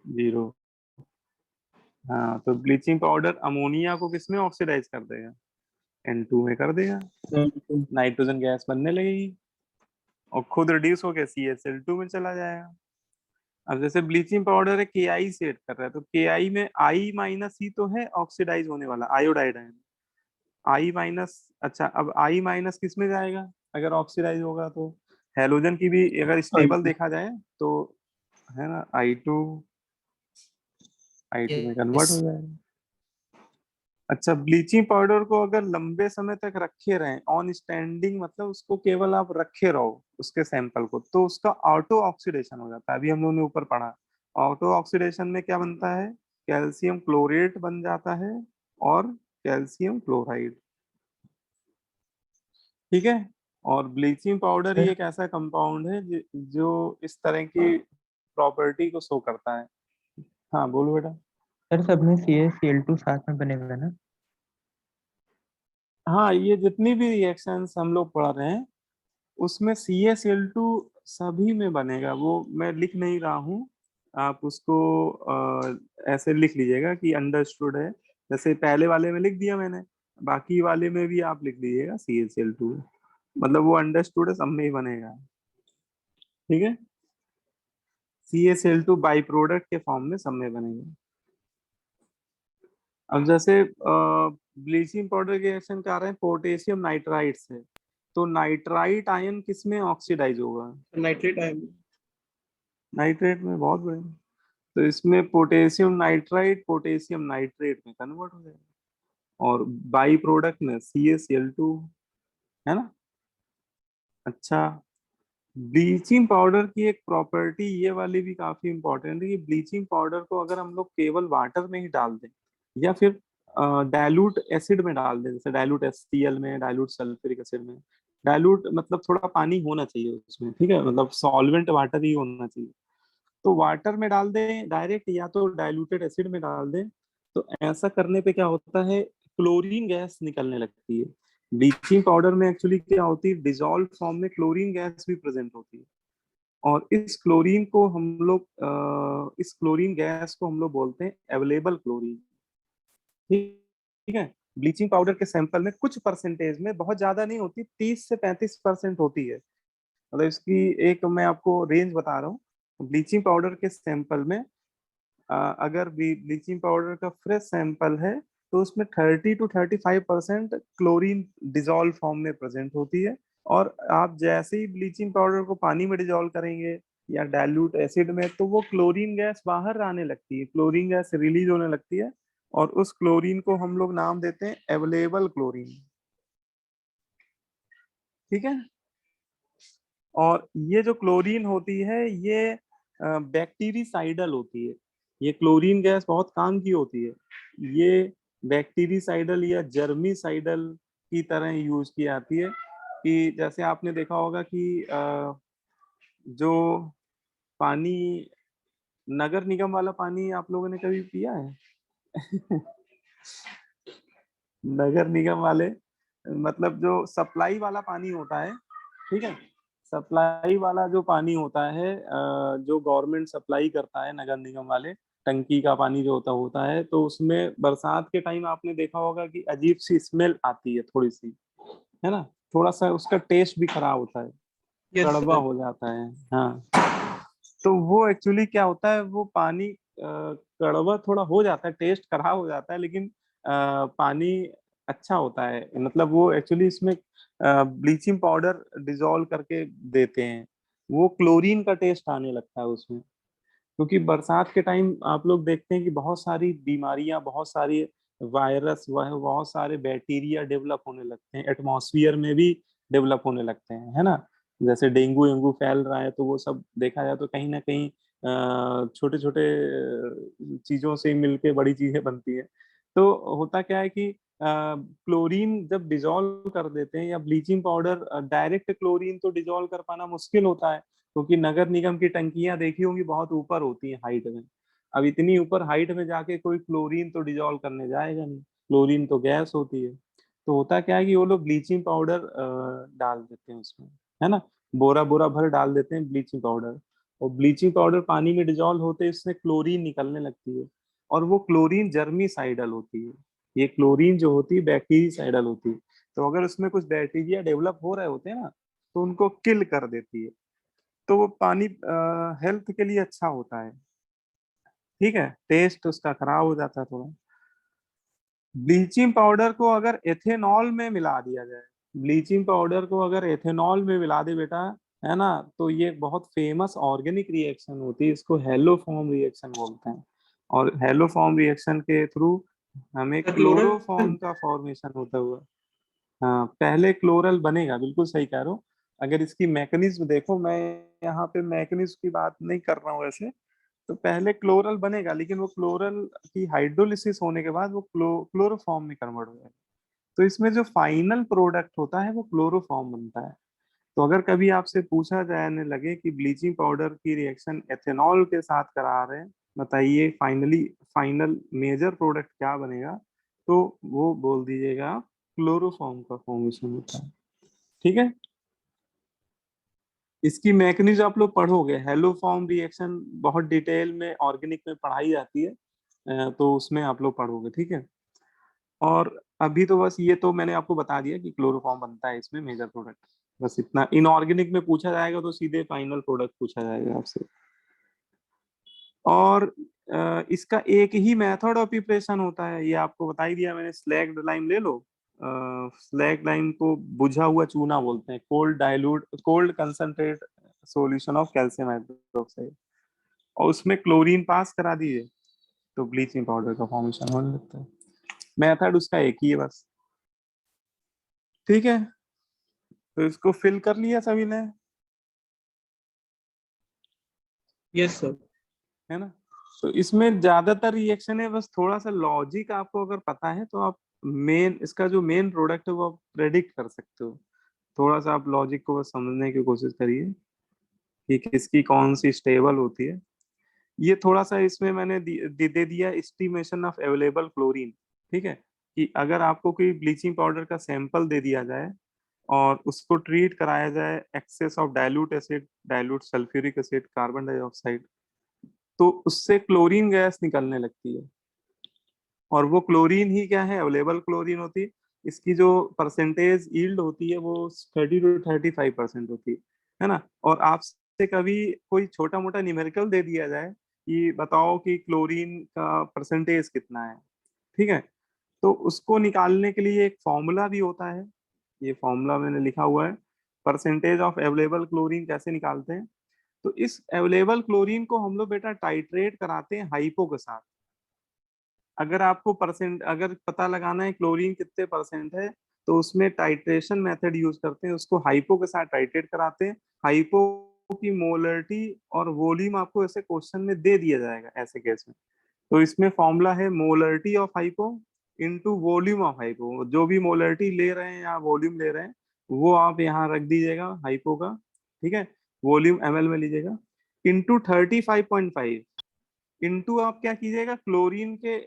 0। हाँ, तो ब्लीचिंग पाउडर अमोनिया को किसमें ऑक्सीडाइज कर देगा, N2 में कर देगा, नाइट्रोजन गैस बनने लगेगी और खुद रिड्यूस होकर CaCl2 में चला जाएगा। अब जैसे ब्लीचिंग पाउडर है KI सेट कर रहा है तो KI में I माइनस ही तो है ऑक्सीडाइज होने वाला, आयोडाइड है I माइनस। अच्छा, अब I माइनस किस में जाएगा अगर ऑक्सीडाइज होगा तो, हेलोजन की भी अगर स्टेबल देखा जाए तो, है ना, I2 में कन्वर्ट हो Yes. जाएगा। अच्छा, ब्लीचिंग पाउडर को अगर लंबे समय तक रखे रहें ऑन स्टैंडिंग, मतलब उसको केवल आप रखे रहो उसके सैंपल को, तो उसका ऑटो ऑक्सीडेशन हो जाता है। अभी हम लोगों ने ऊपर पढ़ा, ऑटो ऑक्सीडेशन में क्या बनता है, कैल्शियम क्लोरेट बन जाता है और कैल्शियम क्लोराइड। ठीक है, और ब्लीचिंग पाउडर ही सर एक ऐसा कंपाउंड है जो इस तरह की प्रॉपर्टी को शो करता है। हाँ बोलो बेटा। सर सब में CaCl2 साथ में बनेगा ना। हाँ, ये जितनी भी रिएक्शंस हम लोग पढ़ रहे हैं उसमें CaCl2 सभी में बनेगा, वो मैं लिख नहीं रहा हूँ, आप उसको ऐसे लिख लीजिएगा कि अंडरस्टूड है, जैसे पहले वाले में लिख दिया मैंने, बाकी वाले में भी आप लिख लीजिएगा CaCl2, मतलब वो अंडरस्टूड है, सब में ही बनेगा। ठीक है, CaCl2 बाई प्रोडक्ट के फॉर्म में सब में बनेगा। अब जैसे ब्लीचिंग पाउडर के रिएक्शन क्या आ रहे हैं पोटेशियम नाइट्राइट से, तो नाइट्राइट आयन किस में ऑक्सीडाइज होगा? Nitrate ion. नाइट्रेट में, बहुत बढ़िया। तो इसमें पोटेशियम नाइट्राइट पोटेशियम नाइट्रेट में कन्वर्ट हो जाएगा, और बाई प्रोडक्ट में CaCl2, है ना। अच्छा, ब्लीचिंग पाउडर की एक प्रॉपर्टी ये वाली भी काफी इंपॉर्टेंट है कि ब्लीचिंग पाउडर को अगर हम लोग केवल वाटर में ही डाल दें या फिर डाइल्यूट एसिड में डाल दें, जैसे डाइल्यूट HCl में, डाइल्यूट सल्फ्यूरिक एसिड में, डाइल्यूट मतलब थोड़ा पानी होना चाहिए उसमें, ठीक है, मतलब सॉल्वेंट वाटर ही होना चाहिए। तो वाटर में डाल दें डायरेक्ट या तो डाइल्यूटेड एसिड में डाल दें, तो ऐसा करने पे क्या होता है क्लोरीन गैस निकलने लगती है। ब्लीचिंग पाउडर में एक्चुअली क्या होती है डिजॉल्व फॉर्म में क्लोरीन गैस भी प्रेजेंट होती है, और इस क्लोरीन गैस को हम लोग बोलते हैं अवेलेबल क्लोरीन। ठीक है, ब्लीचिंग पाउडर के सैंपल में कुछ परसेंटेज में, बहुत ज्यादा नहीं होती, 30 से 35% होती है, मतलब इसकी एक मैं आपको रेंज बता रहा हूँ। ब्लीचिंग पाउडर के सैंपल में अगर ब्लीचिंग पाउडर का फ्रेश सैंपल है तो उसमें 30 to 35% क्लोरीन डिजॉल्व फॉर्म में प्रेजेंट होती है, और आप जैसे ही ब्लीचिंग पाउडर को पानी में डिजॉल्व करेंगे या डाइल्यूट एसिड में, तो वो क्लोरीन गैस बाहर आने लगती है, क्लोरीन गैस रिलीज होने लगती है, और उस क्लोरीन को हम लोग नाम देते हैं अवेलेबल क्लोरीन। ठीक है, और ये जो क्लोरीन होती है ये बैक्टीरिसाइडल होती है, ये क्लोरीन गैस बहुत काम की होती है, ये बैक्टीरिसाइडल या जर्मीसाइडल की तरह यूज की जाती है। कि जैसे आपने देखा होगा कि जो पानी नगर निगम वाला पानी आप लोगों ने कभी पिया है? नगर निगम वाले मतलब जो सप्लाई वाला पानी होता है, ठीक है, सप्लाई वाला जो पानी होता है जो गवर्नमेंट सप्लाई करता है नगर निगम वाले, टंकी का पानी जो होता है, तो उसमें बरसात के टाइम आपने देखा होगा कि अजीब सी स्मेल आती है थोड़ी सी, है ना, थोड़ा सा उसका टेस्ट भी खराब होता है, यस कड़वा सर। हो जाता है। हाँ, तो वो एक्चुअली क्या होता है वो पानी कड़वा थोड़ा हो जाता है, टेस्ट खराब हो जाता है, लेकिन पानी अच्छा होता है, मतलब वो एक्चुअली इसमें ब्लीचिंग पाउडर डिजोल्व करके देते हैं, वो क्लोरीन का टेस्ट आने लगता है उसमें, क्योंकि बरसात के टाइम आप लोग देखते हैं कि बहुत सारी बीमारियां, बहुत सारी वायरस, वह बहुत सारे बैक्टीरिया डेवलप होने लगते हैं, एटमॉस्फेयर में भी डेवलप होने लगते हैं, है ना। जैसे डेंगू वेंगू फैल रहा है, तो वो सब देखा जाए तो कहीं ना कहीं छोटे छोटे चीजों से मिलके बड़ी चीजें बनती है। तो होता क्या है कि क्लोरीन जब डिजोल्व कर देते हैं, या ब्लीचिंग पाउडर, डायरेक्ट क्लोरीन तो डिजोल्व कर पाना मुश्किल होता है, क्योंकि नगर निगम की टंकियां देखी होंगी बहुत ऊपर होती हैं हाइट में। अब इतनी ऊपर हाइट में जाके कोई क्लोरीन तो डिजोल्व करने जाएगा नहीं, क्लोरीन तो गैस होती है। तो होता क्या है कि वो लोग ब्लीचिंग पाउडर डाल देते हैं उसमें, है ना, बोरा बोरा भर डाल देते हैं ब्लीचिंग पाउडर, और ब्लीचिंग पाउडर पानी में डिजोल्व होते हैं, इसमें क्लोरीन निकलने लगती है, और वो क्लोरीन जर्मीसाइडल होती है, ये क्लोरीन जो होती है बैक्टीरियासाइडल होती है। तो अगर उसमें कुछ बैक्टीरिया डेवलप हो रहे होते हैं ना, तो उनको किल कर देती है, तो वो पानी हेल्थ के लिए अच्छा होता है। ठीक है, टेस्ट उसका खराब हो जाता है थोड़ा। ब्लीचिंग पाउडर को अगर एथेनॉल में मिला दिया जाए, ब्लीचिंग पाउडर को अगर एथेनॉल में मिला दे बेटा, है ना, तो ये बहुत फेमस ऑर्गेनिक रिएक्शन होती है, इसको हेलोफॉर्म रिएक्शन बोलते हैं, और हेलोफॉर्म रिएक्शन के थ्रू हमें क्लोरल। क्लोरोफॉर्म का फॉर्मेशन होता हुआ। हाँ, पहले क्लोरल बनेगा, बिल्कुल सही कह रहे हो। अगर इसकी मैकेनिज्म देखो, मैं यहाँ पे मैकेनिज्म की बात नहीं कर रहा हूँ वैसे, तो पहले क्लोरल बनेगा, लेकिन वो क्लोरल की हाइड्रोलिसिस होने के बाद वो क्लोरोफॉर्म में कन्वर्ट हो जाएगा, तो इसमें जो फाइनल प्रोडक्ट होता है वो क्लोरोफॉर्म बनता है। तो अगर कभी आपसे पूछा जाने लगे कि ब्लीचिंग पाउडर की रिएक्शन एथेनॉल के साथ करा रहे हैं, बताइए फाइनल मेजर प्रोडक्ट क्या बनेगा, तो वो बोल दीजिएगा क्लोरोफॉर्म का फॉर्मेशन होता है। ठीक है, इसकी मैकेनिज्म आप लोग पढ़ोगे, हेलो फॉर्म रिएक्शन बहुत डिटेल में ऑर्गेनिक में पढ़ाई जाती है, तो उसमें आप लोग पढ़ोगे, ठीक है। और अभी तो बस ये तो मैंने आपको बता दिया कि क्लोरोफॉर्म बनता है इसमें मेजर प्रोडक्ट, बस इतना। इनऑर्गेनिक में पूछा जाएगा तो सीधे फाइनल प्रोडक्ट पूछा जाएगा आपसे। और इसका एक ही मेथड ऑफ प्रिपरेशन होता है, ये आपको बता ही दिया मैंने। स्लैग्ड लाइम ले लो, स्लैग्ड लाइम को बुझा हुआ चूना बोलते हैं, cold concentrate solution of calcium hydroxide, और उसमें क्लोरीन पास करा दीजिए तो ब्लीचिंग पाउडर का फॉर्मेशन होने लगता है। मेथड उसका एक ही है बस। ठीक है, तो इसको फिल कर लिया सभी ने, यस सर। है ना। तो इसमें ज्यादातर रिएक्शन है, बस थोड़ा सा लॉजिक आपको अगर पता है तो आप इसका जो मेन प्रोडक्ट है वो आप प्रेडिक्ट कर सकते हो। थोड़ा सा आप लॉजिक को बस समझने की कोशिश करिए कि किसकी कौन सी स्टेबल होती है। ये थोड़ा सा इसमें मैंने दे दिया एस्टिमेशन ऑफ अवेलेबल क्लोरीन। ठीक है, कि अगर आपको कोई ब्लीचिंग पाउडर का सैंपल दे दिया जाए और उसको ट्रीट कराया जाए excess of dilute acid, dilute sulphuric acid, carbon dioxide, तो उससे क्लोरीन गैस निकलने लगती है। और वो क्लोरीन ही क्या है, अवेलेबल क्लोरीन होती है। इसकी जो परसेंटेज यील्ड होती है वो 30 to 35% होती है ना। और आपसे कभी कोई छोटा मोटा न्यूमेरिकल दे दिया जाए कि बताओ कि क्लोरीन का परसेंटेज कितना है, ठीक है, तो उसको निकालने के लिए एक फॉर्मूला भी होता है। ये फॉर्मूला मैंने लिखा हुआ है, परसेंटेज ऑफ अवेलेबल क्लोरीन कैसे निकालते हैं। तो इस अवेलेबल क्लोरीन को हम लोग बेटा टाइट्रेट कराते हैं हाइपो के साथ। अगर आपको अगर पता लगाना है क्लोरीन कितने परसेंट है, तो उसमें टाइट्रेशन मेथड यूज करते हैं, उसको हाइपो के साथ टाइट्रेट कराते हैं। हाइपो की मोलरिटी और वॉल्यूम आपको ऐसे क्वेश्चन में दे दिया जाएगा ऐसे केस में। तो इसमें फॉर्मूला है molarity of hypo into volume of hypo. जो भी मोलरिटी ले रहे हैं या वॉल्यूम ले रहे हैं वो आप यहाँ रख दीजिएगा हाइपो का, ठीक है, वॉल्यूम ml में लीजिएगा, इंटू 35.5, इंटू आप क्या कीजिएगा क्लोरीन के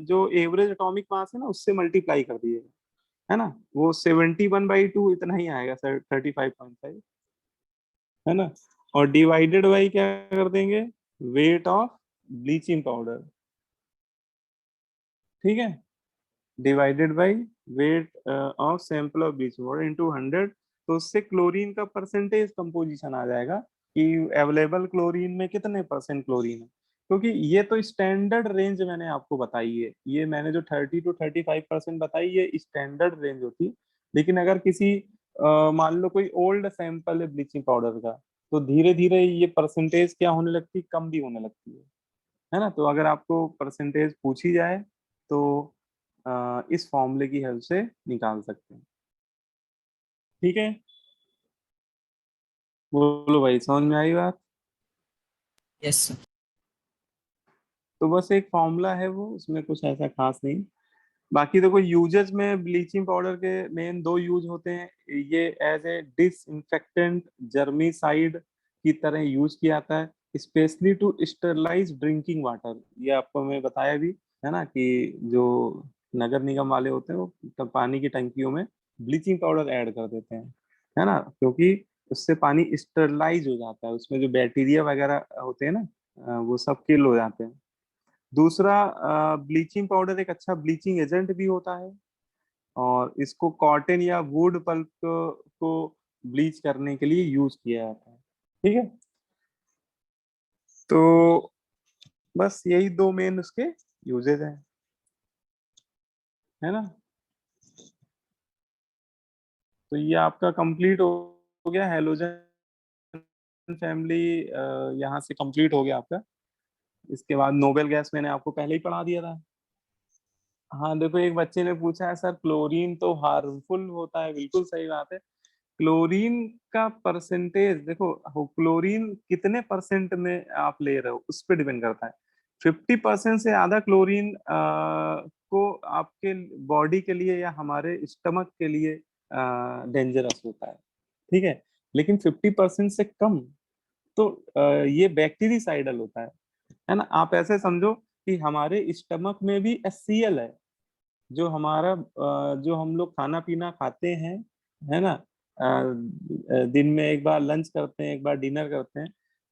जो एवरेज एटॉमिक मास है ना उससे मल्टीप्लाई कर दीजिएगा, है ना। वो 71/2 इतना ही आएगा सर, 35.5, है ना। और डिवाइडेड बाई क्या कर देंगे, वेट ऑफ ब्लीचिंग पाउडर, ठीक है, divided by weight of sample of bleaching powder into 100। तो उससे क्लोरीन का परसेंटेज कंपोजिशन आ जाएगा कि अवेलेबल क्लोरीन में कितने परसेंट क्लोरीन है। क्योंकि ये तो स्टैंडर्ड रेंज मैंने आपको बताई है, ये मैंने जो 30 to 35% बताई ये स्टैंडर्ड रेंज होती है। लेकिन अगर किसी मान लो कोई ओल्ड सैंपल है ब्लीचिंग पाउडर का, तो धीरे धीरे ये परसेंटेज क्या होने लगती है, कम भी होने लगती है ना। तो अगर आपको परसेंटेज पूछी जाए तो इस फॉर्मूले की हेल्प से निकाल सकते हैं। ठीक है, बोलो भाई, समझ में आई बात। Yes sir. तो बस एक फॉर्मूला है वो, उसमें कुछ ऐसा खास नहीं। बाकी देखो यूजेस में ब्लीचिंग पाउडर के मेन दो यूज होते हैं। ये एज ए डिसइंफेक्टेंट जर्मीसाइड की तरह यूज किया जाता है, specially to sterilize drinking water. ये आपको मैं बताया भी है ना कि जो नगर निगम वाले होते हैं वो पानी की टंकियों में ब्लीचिंग पाउडर ऐड कर देते हैं, है ना, क्योंकि उससे पानी स्टरलाइज हो जाता है, उसमें जो बैक्टीरिया वगैरह होते हैं ना वो सब किल हो जाते हैं। दूसरा, ब्लीचिंग पाउडर एक अच्छा ब्लीचिंग एजेंट भी होता है, और इसको कॉटन या वुड पल्प को ब्लीच करने के लिए यूज किया जाता है। ठीक है, तो बस यही दो मेन उसके यूजेस हैं, है ना। तो ये आपका कंप्लीट हो गया हेलोजन फैमिली, यहाँ से कंप्लीट हो गया आपका। इसके बाद नोबेल गैस मैंने आपको पहले ही पढ़ा दिया था। हाँ देखो, एक बच्चे ने पूछा है सर क्लोरीन तो हार्मफुल होता है, बिल्कुल सही बात है। क्लोरीन का परसेंटेज देखो, क्लोरीन कितने परसेंट में आप ले रहे हो उस पर डिपेंड करता है। 50% से ज्यादा क्लोरीन को आपके बॉडी के लिए या हमारे स्टमक के लिए डेंजरस होता है, ठीक है। लेकिन 50% से कम तो ये बैक्टीरिसाइडल होता है ना। आप ऐसे समझो कि हमारे स्टमक में भी HCl है, जो हमारा जो हम लोग खाना पीना खाते हैं, है ना, दिन में एक बार लंच करते हैं, एक बार डिनर करते हैं,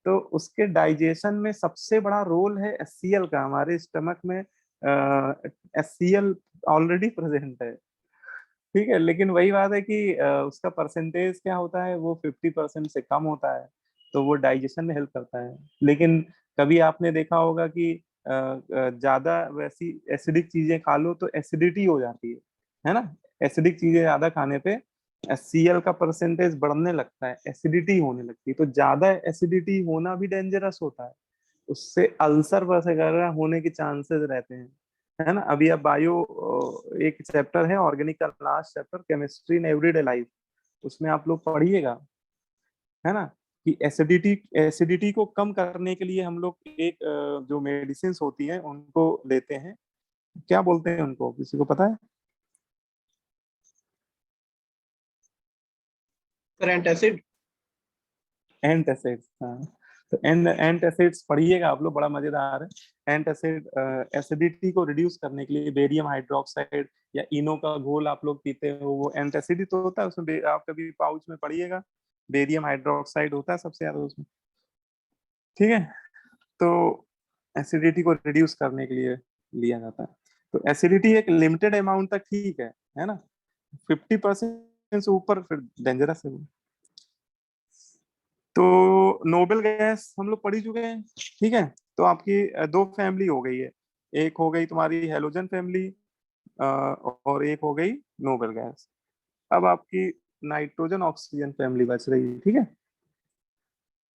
तो उसके डाइजेशन में सबसे बड़ा रोल है HCl का। हमारे स्टमक में HCl ऑलरेडी प्रेजेंट है, ठीक है। लेकिन वही बात है कि उसका परसेंटेज क्या होता है, वो 50% से कम होता है, तो वो डाइजेशन में हेल्प करता है। लेकिन कभी आपने देखा होगा कि ज्यादा वैसी एसिडिक चीजें खा लो तो एसिडिटी हो जाती है ना। एसिडिक चीजें ज्यादा खाने पे HCl का परसेंटेज बढ़ने लगता है, एसिडिटी होने लगती है। तो ज्यादा एसिडिटी होना भी डेंजरस होता है, उससे अल्सर वगैरह होने के चांसेस रहते हैं, है ना। अभी अब बायो एक चैप्टर है ऑर्गेनिक का, last chapter chemistry in everyday life, उसमें आप लोग पढ़िएगा, है ना, कि एसिडिटी एसिडिटी को कम करने के लिए हम लोग एक जो मेडिसिन होती हैं उनको लेते हैं, क्या बोलते हैं उनको, किसी को पता है? Current acid. एंटासिड्स, हाँ। तो एंटासिड्स पढ़िएगा आप लोग, बड़ा मजेदार है। एंटासिड एसिडिटी को रिड्यूस करने के लिए बेरियम हाइड्रोक्साइड या इनो का घोल आप लोग पीते हो, वो एंटासिड ही तो होता है उसमें। आप कभी पाउच में पढ़िएगा, बेरियम हाइड्रोक्साइड होता है सबसे ज्यादा उसमें, ठीक है। तो एसिडिटी को रिड्यूस करने के लिए लिया जाता है। तो एसिडिटी एक लिमिटेड अमाउंट तक ठीक है ना। 50% से ऊपर फिर डेंजरस है वो। तो नोबेल गैस हम लोग पढ़ ही चुके हैं, ठीक है। तो आपकी दो फैमिली हो गई है, एक हो गई तुम्हारी हेलोजन फैमिली और एक हो गई नोबेल गैस। अब आपकी नाइट्रोजन ऑक्सीजन फैमिली बच रही है, ठीक है।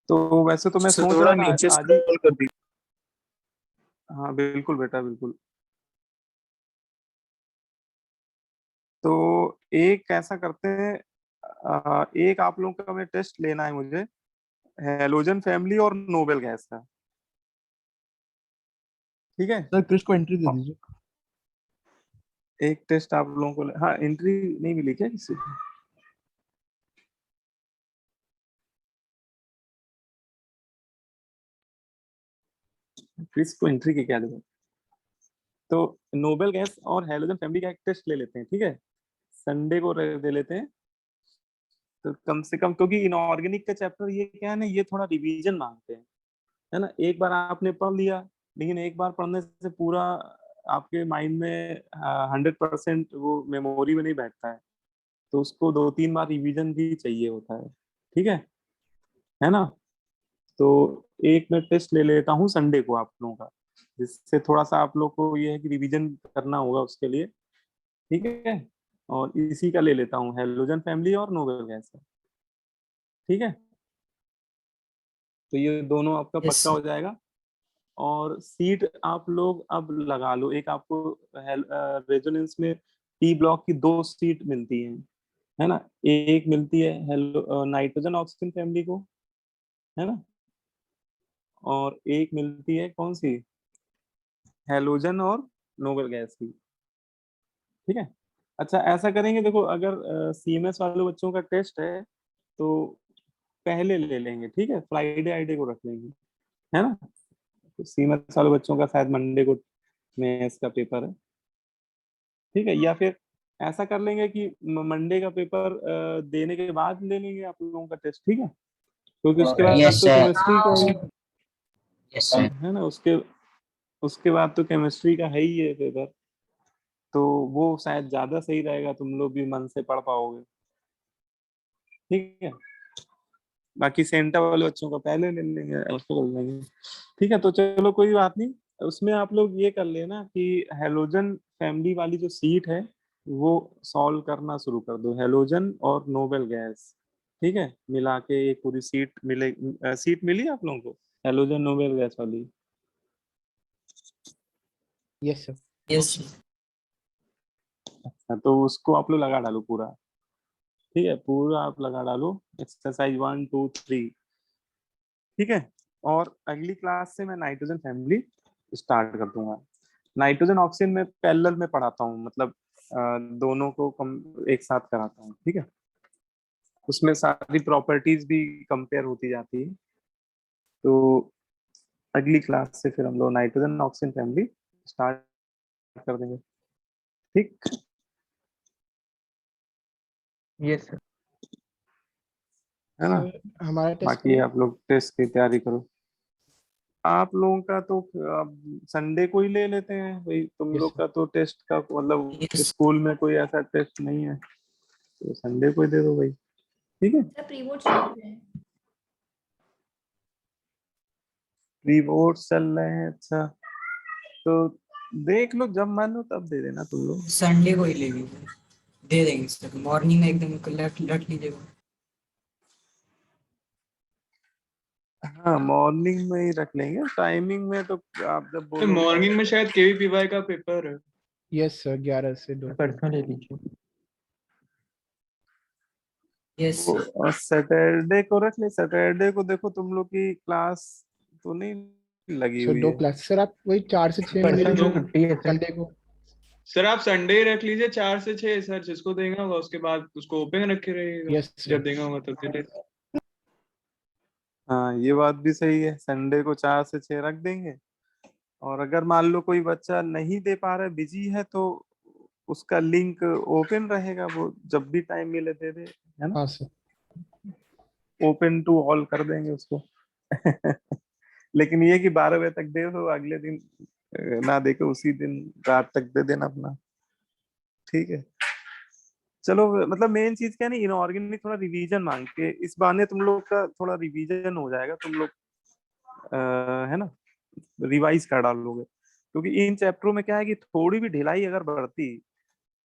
तो वैसे तो मैं सोच थोड़ा रहा था नीचे आज ही, स्क्रॉल कर दी। हाँ बिल्कुल बेटा बिल्कुल। तो एक ऐसा करते हैं, एक आप लोगों का मैं टेस्ट लेना है मुझे, हेलोजन फैमिली और नोबेल गैस का, ठीक है। सर क्रिश को एंट्री दे दीजिए। एक टेस्ट आप लोगों को हाँ, एंट्री नहीं मिली क्या किसी को? क्रिस को एंट्री की क्या जरूरत? तो नोबेल गैस और हेलोजन फैमिली का एक टेस्ट ले लेते हैं, ठीक है, संडे को दे लेते हैं। तो कम से कम, क्योंकि इनऑर्गेनिक का चैप्टर ये क्या है ना, ये थोड़ा रिवीजन मांगते हैं, है ना। एक बार आपने पढ़ लिया, लेकिन एक बार पढ़ने से पूरा आपके माइंड में 100% वो मेमोरी में नहीं बैठता है। तो उसको 2-3 बार रिवीजन भी चाहिए होता ठीक है ना। तो एक मैं टेस्ट ले लेता हूँ संडे को आप लोगों का, जिससे थोड़ा सा आप लोग को ये है कि रिवीजन करना होगा उसके लिए, ठीक है। और इसी का ले लेता हूँ, हेलोजन फैमिली और नोबेल गैस का, ठीक है। तो ये दोनों आपका यस पक्का सर। हो जाएगा। और सीट आप लोग अब लगा लो, एक आपको रेजोनेंस में पी ब्लॉक की 2 सीट मिलती हैं, है ना। एक मिलती है हेलो नाइट्रोजन ऑक्सीजन फैमिली को, है ना, और एक मिलती है कौन सी, हेलोजन और नोबेल गैस की, ठीक है। अच्छा ऐसा करेंगे, देखो अगर CMS वाले बच्चों का टेस्ट है तो पहले ले लेंगे, ठीक है, फ्राइडे आइडे को रख लेंगे, है ना। तो CMS वाले बच्चों का शायद मंडे को में इसका पेपर है, ठीक है। या फिर ऐसा कर लेंगे कि मंडे का पेपर देने के बाद ले लेंगे आप लोगों का टेस्ट, ठीक है, क्योंकि उसके बाद यस तो सर। केमिस्ट्री का यस सर। है ना, उसके उसके बाद तो केमिस्ट्री का है ही है पेपर। तो वो शायद ज्यादा सही रहेगा, तुम लोग भी मन से पढ़ पाओगे, ठीक है। बाकी सेंटा वाले बच्चों का पहले ले लेंगे, उसको कर लेंगे, ठीक है। तो चलो कोई बात नहीं, उसमें आप लोग ये कर लेना कि हेलोजन फैमिली वाली जो सीट है वो सॉल्व करना शुरू कर दो, हेलोजन और नोबेल गैस, ठीक है, मिला के एक पूरी सीट मिले, सीट मिली आप लोगों को हेलोजन नोबेल गैस वाली? Yes sir. Yes sir. हाँ, तो उसको आप लोग लगा डालो पूरा, ठीक है, पूरा आप लगा डालो, एक्सरसाइज 1 2 3, ठीक है। और अगली क्लास से मैं नाइट्रोजन फैमिली स्टार्ट कर दूंगा। नाइट्रोजन ऑक्सीजन में पैरेलल में पढ़ाता हूँ, मतलब दोनों को एक साथ कराता हूँ, ठीक है। उसमें सारी प्रॉपर्टीज भी कंपेयर होती जाती है। तो अगली क्लास से फिर हम लोग नाइट्रोजन ऑक्सीजन फैमिली स्टार्ट कर देंगे, ठीक यस सर। है ना। सर हमारा टेस्ट बाकी कब है? आप लोग टेस्ट की तैयारी करो। आप लोगों का तो अब संडे को ही ले लेते हैं भाई, तुम यस लोग सर। का तो टेस्ट का मतलब यस। स्कूल में कोई ऐसा टेस्ट नहीं है, तो संडे को ही दे दो भाई, ठीक है। सर प्री बोर्ड चल रहे हैं। प्री बोर्ड चल रहे हैं, अच्छा। तो देख लो, जब मन हो तब दे देना तुम लोग। संडे को ही ले लीजिए, दे देंगे सर, मॉर्निंग में एकदम लट लीजिएगा। हाँ मॉर्निंग में ही रख लेंगे, टाइमिंग में तो आप जब बोलोगे। मॉर्निंग में शायद केवीपीवाई का पेपर है। यस सर, 11 से 2। परसों ले लीजिए। यस वो सर। सैटरडे को रख ले। सैटरडे को देखो तुम लोग की क्लास तो नहीं लगी सर हुई 2 है। क्लास सर, आप वही 4 से 6 में ले परसों लीजिए तो छुट्टी है सर। संडे को। सर आप संडे रख लीजिए 4 से 6, सर जिसको देगा होगा उसके बाद उसको ओपन रखे रहिएगा। Yes sir. जब देगा होगा तब दे देगा। हाँ ये बात भी सही है, संडे को 4 से 6 रख देंगे। और अगर मान लो कोई बच्चा नहीं दे पा रहा है, बिजी है, तो उसका लिंक ओपन रहेगा, वो जब भी टाइम मिले दे दे, है ना। हाँ सर। ओपन टू ऑल कर देंगे उसको। लेकिन ये कि 12 बजे तक दे दो, अगले दिन ना दे के उसी दिन रात तक दे देना अपना। ठीक है। चलो मतलब मेन चीज क्या है ना, इनऑर्गेनिक थोड़ा रिवीजन मांग के, इस बहाने तुम लोग का थोड़ा रिवीजन हो जाएगा, तुम लोग है ना, रिवाइज कर डालोगे। क्योंकि इन चैप्टरों में क्या है कि थोड़ी भी ढिलाई अगर बढ़ती,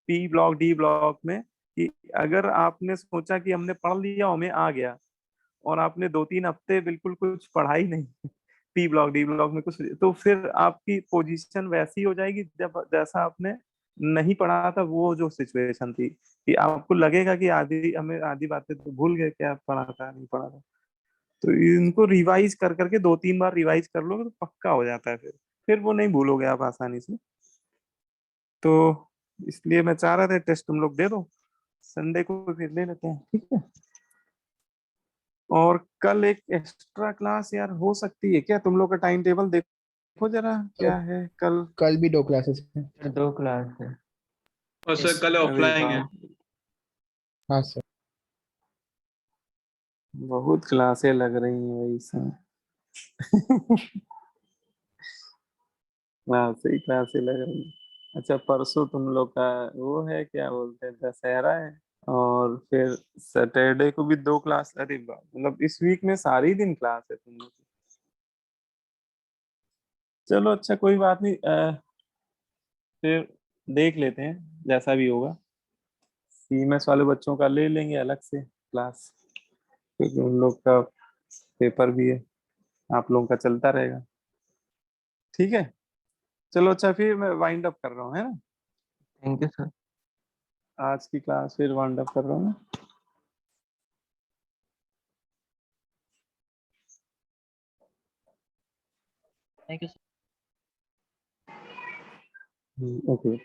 पी ब्लॉक डी ब्लॉक में, कि अगर आपने सोचा कि हमने पढ़ लिया, हमें आ गया, और आपने 2-3 हफ्ते बिल्कुल कुछ पढ़ा ही नहीं पी ब्लॉक डी ब्लॉक में कुछ, तो फिर आपकी पोजीशन वैसी हो जाएगी जब जैसा आपने नहीं पढ़ा था। वो जो सिचुएशन थी कि आपको लगेगा कि आधी हमें आधी बातें तो भूल गए, क्या पढ़ा था नहीं पढ़ा था। तो इनको रिवाइज कर करके 2-3 बार रिवाइज कर लोगे तो पक्का हो जाता है, फिर वो नहीं भूलोगे आप आसानी से। तो इसलिए मैं चाह रहा था टेस्ट तुम लोग दे दो, संडे को फिर ले लेते हैं, ठीक है। और कल एक एक्स्ट्रा क्लास यार हो सकती है क्या? तुम लोग का टाइम टेबल देखो जरा, क्या है कल। कल भी 2 क्लासेस हैं। सर 2 क्लास है। और Yes, सर कल अरे ऑफलाइन है। वाह, हाँ सर। बहुत क्लासें लग रही हैं भाई इसमें। क्लासें लग रही हैं। अच्छा परसों तुम लोग का वो है, क्या बोलते हैं, दशहरा है। और फिर सैटरडे को भी 2 क्लास। अरे वाह, मतलब इस वीक में सारी दिन क्लास है तुम लोग की। चलो अच्छा कोई बात नहीं, फिर देख लेते हैं जैसा भी होगा। सीएमएस वाले बच्चों का ले लेंगे अलग से क्लास, क्योंकि उन लोग का पेपर भी है, आप लोगों का चलता रहेगा। ठीक है। चलो अच्छा फिर मैं वाइंड अप कर रहा हूँ, है ना। Thank you sir. आज की क्लास फिर वाइंड अप कर रहा हूँ। Thank you. ओके।